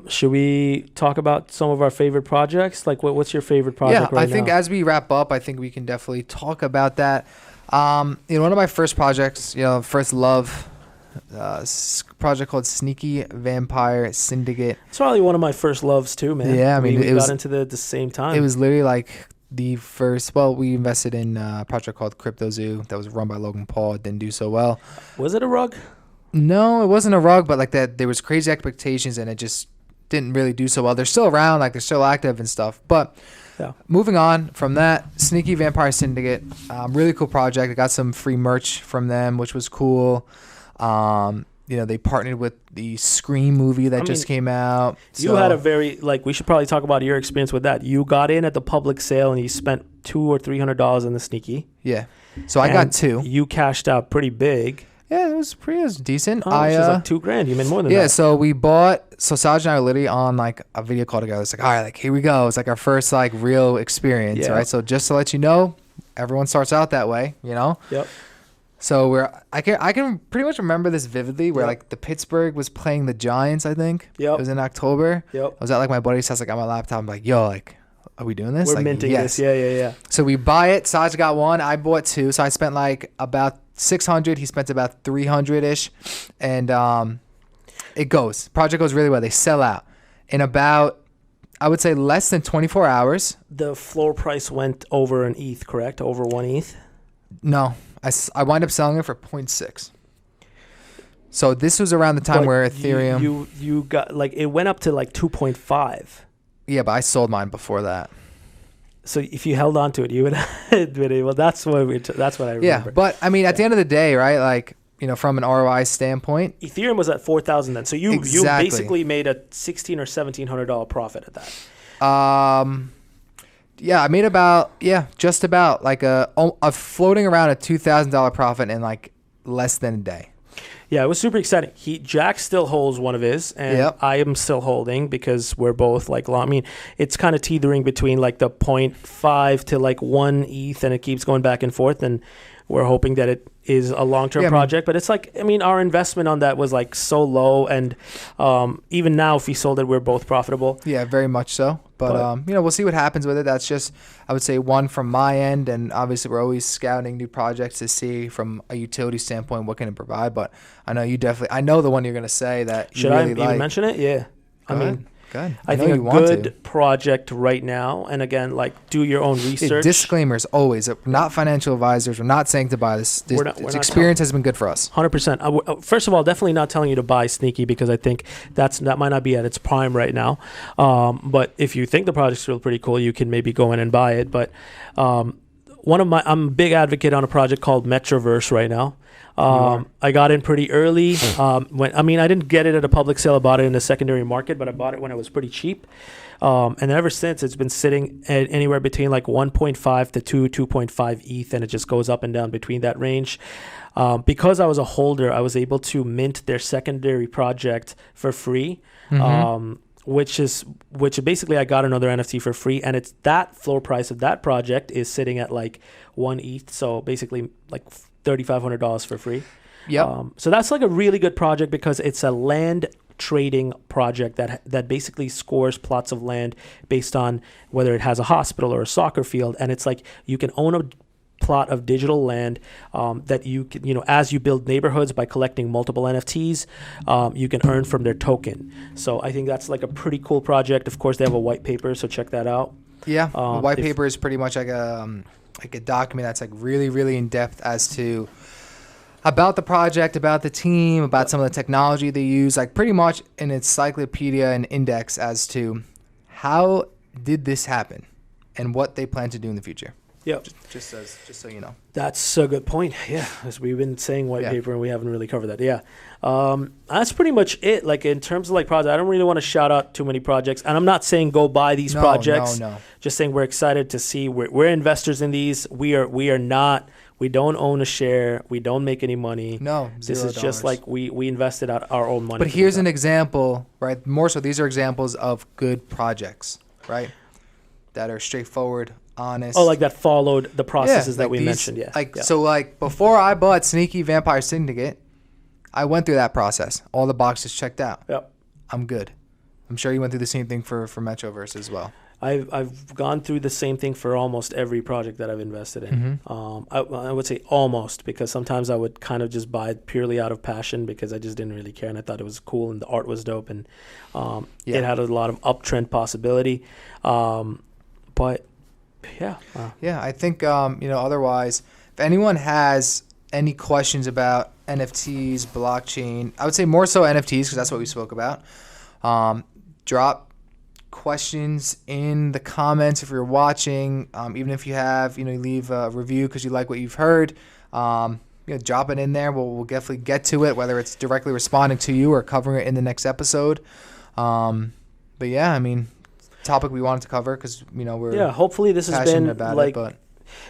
[SPEAKER 2] Should we talk about some of our favorite projects? Like, what's your favorite project right now?
[SPEAKER 1] I think as we wrap up, I think we can definitely talk about that. One of my first projects, first love, project called Sneaky Vampire Syndicate.
[SPEAKER 2] It's probably one of my first loves too, man.
[SPEAKER 1] Yeah, I mean,
[SPEAKER 2] we got into the same time.
[SPEAKER 1] It was literally like the first. Well, we invested in a project called CryptoZoo that was run by Logan Paul. It didn't do so well.
[SPEAKER 2] Was it a rug?
[SPEAKER 1] No, it wasn't a rug, but like that, there was crazy expectations, and it just didn't really do so well. They're still around, like they're still active and stuff, but.
[SPEAKER 2] Yeah.
[SPEAKER 1] Moving on from that, Sneaky Vampire Syndicate, really cool project. I got some free merch from them, which was cool. They partnered with the Scream movie that just came out.
[SPEAKER 2] You had a very, we should probably talk about your experience with that. You got in at the public sale and you spent $200 or $300 in the Sneaky.
[SPEAKER 1] Yeah. So I got two.
[SPEAKER 2] You cashed out pretty big.
[SPEAKER 1] Yeah, it was decent.
[SPEAKER 2] Which is like $2,000. You made more than that.
[SPEAKER 1] Yeah, so Saj and I were literally on like a video call together. It's like, all right, like here we go. It's like our first like real experience, right? So just to let you know, everyone starts out that way,
[SPEAKER 2] Yep.
[SPEAKER 1] So I can pretty much remember this vividly, where like the Pittsburgh was playing the Giants, I think.
[SPEAKER 2] Yep.
[SPEAKER 1] It was in October.
[SPEAKER 2] Yep.
[SPEAKER 1] I was at like my buddy's house, like on my laptop. I'm like, yo, like, are we doing this?
[SPEAKER 2] We're
[SPEAKER 1] like,
[SPEAKER 2] minting this. Yeah.
[SPEAKER 1] So we buy it. Saj got one. I bought two. So I spent like about $600. He spent about $300-ish. And project goes really well. They sell out in about, I would say, less than 24 hours.
[SPEAKER 2] The floor price went over an ETH, correct? Over 1 ETH?
[SPEAKER 1] No. I wind up selling it for 0.6. So this was around the time where Ethereum...
[SPEAKER 2] You got, it went up to 2.5.
[SPEAKER 1] Yeah, but I sold mine before that.
[SPEAKER 2] So if you held on to it, you would admit it. Well, that's what I remember.
[SPEAKER 1] Yeah, but I mean, at the end of the day, right? From an ROI standpoint,
[SPEAKER 2] Ethereum was at 4,000 then. So you
[SPEAKER 1] Exactly.
[SPEAKER 2] basically made a $1,600 or $1,700 profit at that.
[SPEAKER 1] Yeah, I made just about like a floating around a $2,000 profit in like less than a day.
[SPEAKER 2] Yeah, it was super exciting. Jack still holds one of his, and I am still holding because we're both long. I mean, it's kind of teetering between the 0.5 to 1 ETH, and it keeps going back and forth. And we're hoping that it is a long-term project. But it's our investment on that was so low, and even now, if we sold it, we're both profitable.
[SPEAKER 1] Yeah, very much so. But we'll see what happens with it. That's just, I would say, one from my end, and obviously we're always scouting new projects to see from a utility standpoint what can it provide. But I know I know the one you're going to say that you really
[SPEAKER 2] Should I even mention it? Yeah.
[SPEAKER 1] Good.
[SPEAKER 2] I think a good project right now, and again, do your own research.
[SPEAKER 1] Disclaimers always. We're not financial advisors. We're not saying to buy this. This experience has been good for us.
[SPEAKER 2] 100%. First of all, definitely not telling you to buy Sneaky because I think that might not be at its prime right now. But if you think the project's really pretty cool, you can maybe go in and buy it. But I'm a big advocate on a project called Metroverse right now. I got in pretty early. I didn't get it at a public sale. I bought it in the secondary market, but I bought it when it was pretty cheap. And ever since, it's been sitting at anywhere between 1.5 to 2.5 ETH, and it just goes up and down between that range. Because I was a holder, I was able to mint their secondary project for free. Which basically I got another NFT for free, and it's that floor price of that project is sitting at 1 ETH, so basically $3,500 for free.
[SPEAKER 1] Yep.
[SPEAKER 2] So that's a really good project because it's a land trading project that basically scores plots of land based on whether it has a hospital or a soccer field, and it's you can own a plot of digital land that you can, as you build neighborhoods by collecting multiple NFTs, you can earn from their token. So I think that's a pretty cool project. Of course, they have a white paper, so check that out.
[SPEAKER 1] Yeah, the white paper is pretty much like a document that's really, really in depth as to about the project, about the team, about some of the technology they use, pretty much an encyclopedia and index as to how did this happen and what they plan to do in the future.
[SPEAKER 2] Yep.
[SPEAKER 1] Just so you know.
[SPEAKER 2] That's a good point. Yeah, as we've been saying white
[SPEAKER 1] Yeah.
[SPEAKER 2] paper and we haven't really covered that. Yeah, that's pretty much it. Like in terms of like projects, I don't really want to shout out too many projects, and I'm not saying go buy these projects.
[SPEAKER 1] No.
[SPEAKER 2] Just saying we're excited to see. We're investors in these. We are not. We don't own a share. We don't make any money.
[SPEAKER 1] No,
[SPEAKER 2] This is
[SPEAKER 1] $0.
[SPEAKER 2] just like we invested out our own money.
[SPEAKER 1] But
[SPEAKER 2] to do
[SPEAKER 1] here's
[SPEAKER 2] that.
[SPEAKER 1] an example, right? More so, these are examples of good projects, right? That are straightforward, honest.
[SPEAKER 2] Oh, like that followed the processes that
[SPEAKER 1] like
[SPEAKER 2] we
[SPEAKER 1] these-
[SPEAKER 2] mentioned. Yeah.
[SPEAKER 1] Like
[SPEAKER 2] yeah.
[SPEAKER 1] so, like before I bought Sneaky Vampire Syndicate, I went through that process. All the boxes checked out.
[SPEAKER 2] Yep.
[SPEAKER 1] I'm good. I'm sure you went through the same thing for Metroverse as well.
[SPEAKER 2] I've gone through the same thing for almost every project that I've invested in.
[SPEAKER 1] Mm-hmm.
[SPEAKER 2] I would say almost, because sometimes I would kind of just buy it purely out of passion because I just didn't really care and I thought it was cool and the art was dope and it had a lot of uptrend possibility. But yeah.
[SPEAKER 1] Yeah, I think otherwise, if anyone has any questions about NFTs, blockchain, I would say more so NFTs because that's what we spoke about. Drop questions in the comments if you're watching. Even if you have, leave a review because you like what you've heard. Drop it in there. We'll definitely get to it, whether it's directly responding to you or covering it in the next episode. But yeah, I mean, topic we wanted to cover because we're
[SPEAKER 2] hopefully this has
[SPEAKER 1] passionate
[SPEAKER 2] been
[SPEAKER 1] about
[SPEAKER 2] like
[SPEAKER 1] it, but.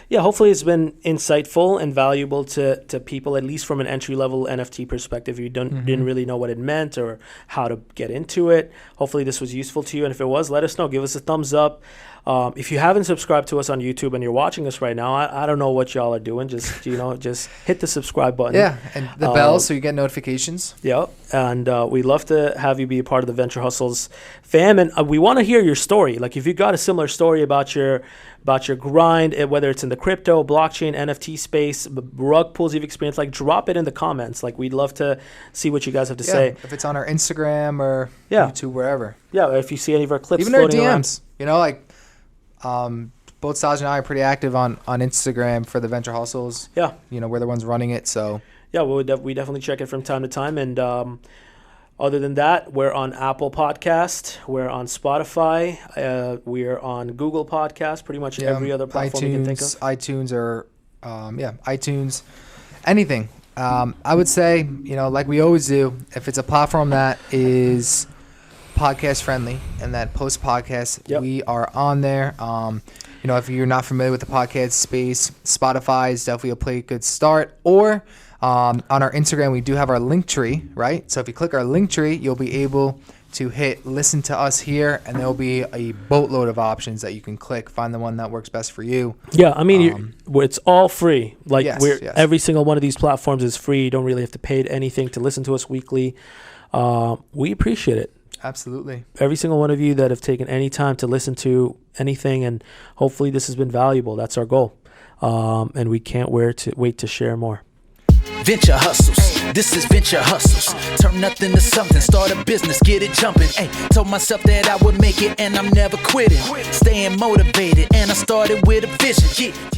[SPEAKER 2] Yeah, hopefully it's been insightful and valuable to people, at least from an entry-level NFT perspective. You didn't really know what it meant or how to get into it. Hopefully this was useful to you, and if it was, let us know. Give us a thumbs up. If you haven't subscribed to us on YouTube and you're watching us right now, I don't know what y'all are doing. Just just hit the subscribe button.
[SPEAKER 1] Yeah, and the bell so you get notifications.
[SPEAKER 2] Yeah, and we'd love to have you be a part of the Venture Hustles fam, and we want to hear your story. Like if you've got a similar story about your grind, whether it's in the crypto, blockchain, NFT space, rug pulls you've experienced, like drop it in the comments. Like we'd love to see what you guys have to say.
[SPEAKER 1] If it's on our Instagram or
[SPEAKER 2] Yeah.
[SPEAKER 1] YouTube, wherever.
[SPEAKER 2] Yeah, if you see any of our clips
[SPEAKER 1] Even our
[SPEAKER 2] floating around.
[SPEAKER 1] DMs. Both Saj and I are pretty active on Instagram for the Venture Hustles.
[SPEAKER 2] Yeah.
[SPEAKER 1] We're the ones running it, so.
[SPEAKER 2] Yeah, we definitely check it from time to time. And other than that, we're on Apple Podcast. We're on Spotify. We're on Google Podcast. Pretty much every other platform you can think of.
[SPEAKER 1] iTunes or, iTunes, anything. I would say, like we always do, if it's a platform that is podcast friendly and that post podcast, we are on there. If you're not familiar with the podcast space, Spotify is definitely a good start. Or on our Instagram, we do have our link tree, right? So if you click our link tree, you'll be able to hit listen to us here, and there'll be a boatload of options that you can click. Find the one that works best for you.
[SPEAKER 2] Yeah, I mean, it's all free. Like
[SPEAKER 1] Yes.
[SPEAKER 2] every single one of these platforms is free. You don't really have to pay anything to listen to us weekly. We appreciate it.
[SPEAKER 1] Absolutely.
[SPEAKER 2] Every single one of you that have taken any time to listen to anything, and hopefully this has been valuable. That's our goal. And we can't wait to share more.
[SPEAKER 3] Venture hustles, this is venture hustles. Turn nothing to something, start a business, get it jumping. Ay, told myself that I would make it and I'm never quitting. Staying motivated and I started with a vision. Yeah.